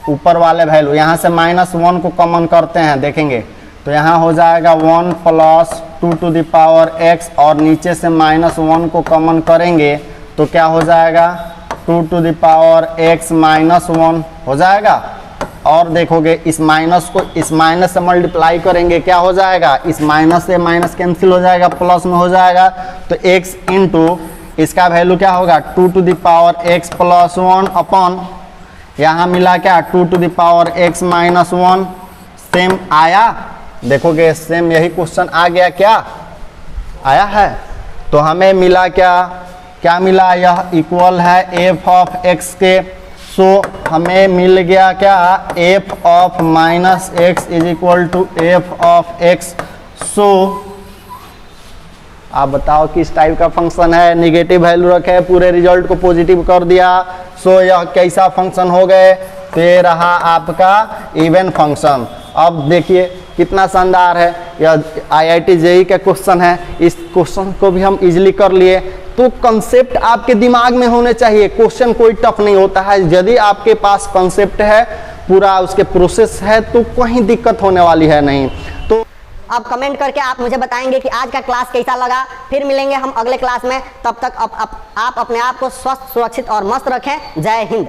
ऊपर वाले वैल्यू, यहाँ से -1 को कॉमन करते हैं, देखेंगे तो यहाँ हो जाएगा 1 plus 2 to the power x और नीचे से -1 को कॉमन करेंगे तो क्या हो जाएगा 2 टू द पावर x -1 हो जाएगा। और देखोगे इस माइनस को इस माइनस से मल्टीप्लाई करेंगे, क्या हो जाएगा, इस माइनस से माइनस कैंसिल हो जाएगा, प्लस में हो जाएगा तो x इंटू इसका वैल्यू क्या होगा 2 to the power x plus 1 upon यहाँ मिला क्या 2 to the power x -1। Same आया, देखोगे सेम यही क्वेश्चन आ गया, क्या आया है। तो हमें मिला क्या मिला, यह इक्वल है f ऑफ x के। सो हमें मिल गया क्या f of minus x is equal to f of x। So आप बताओ किस टाइप का फंक्शन है, निगेटिव वैल्यू रखे पूरे रिजल्ट को पॉजिटिव कर दिया। सो यह कैसा फंक्शन हो गए, तो ये रहा आपका इवन फंक्शन। अब देखिए कितना शानदार है, यह IIT JEE का क्वेश्चन है, इस क्वेश्चन को भी हम इजीली कर लिए। तो कंसेप्ट आपके दिमाग में होने चाहिए, क्वेश्चन कोई टफ नहीं होता है। यदि आपके पास कंसेप्ट है, पूरा उसके प्रोसेस है, तो कहीं दिक्कत होने वाली है नहीं। तो अब कमेंट करके आप मुझे बताएंगे कि आज का क्लास कैसा लगा। फिर मिलेंगे हम अगले क्लास में, तब तक आप अपने आप को स्वस्थ, सुरक्षित और मस्त रखें। जय हिंद।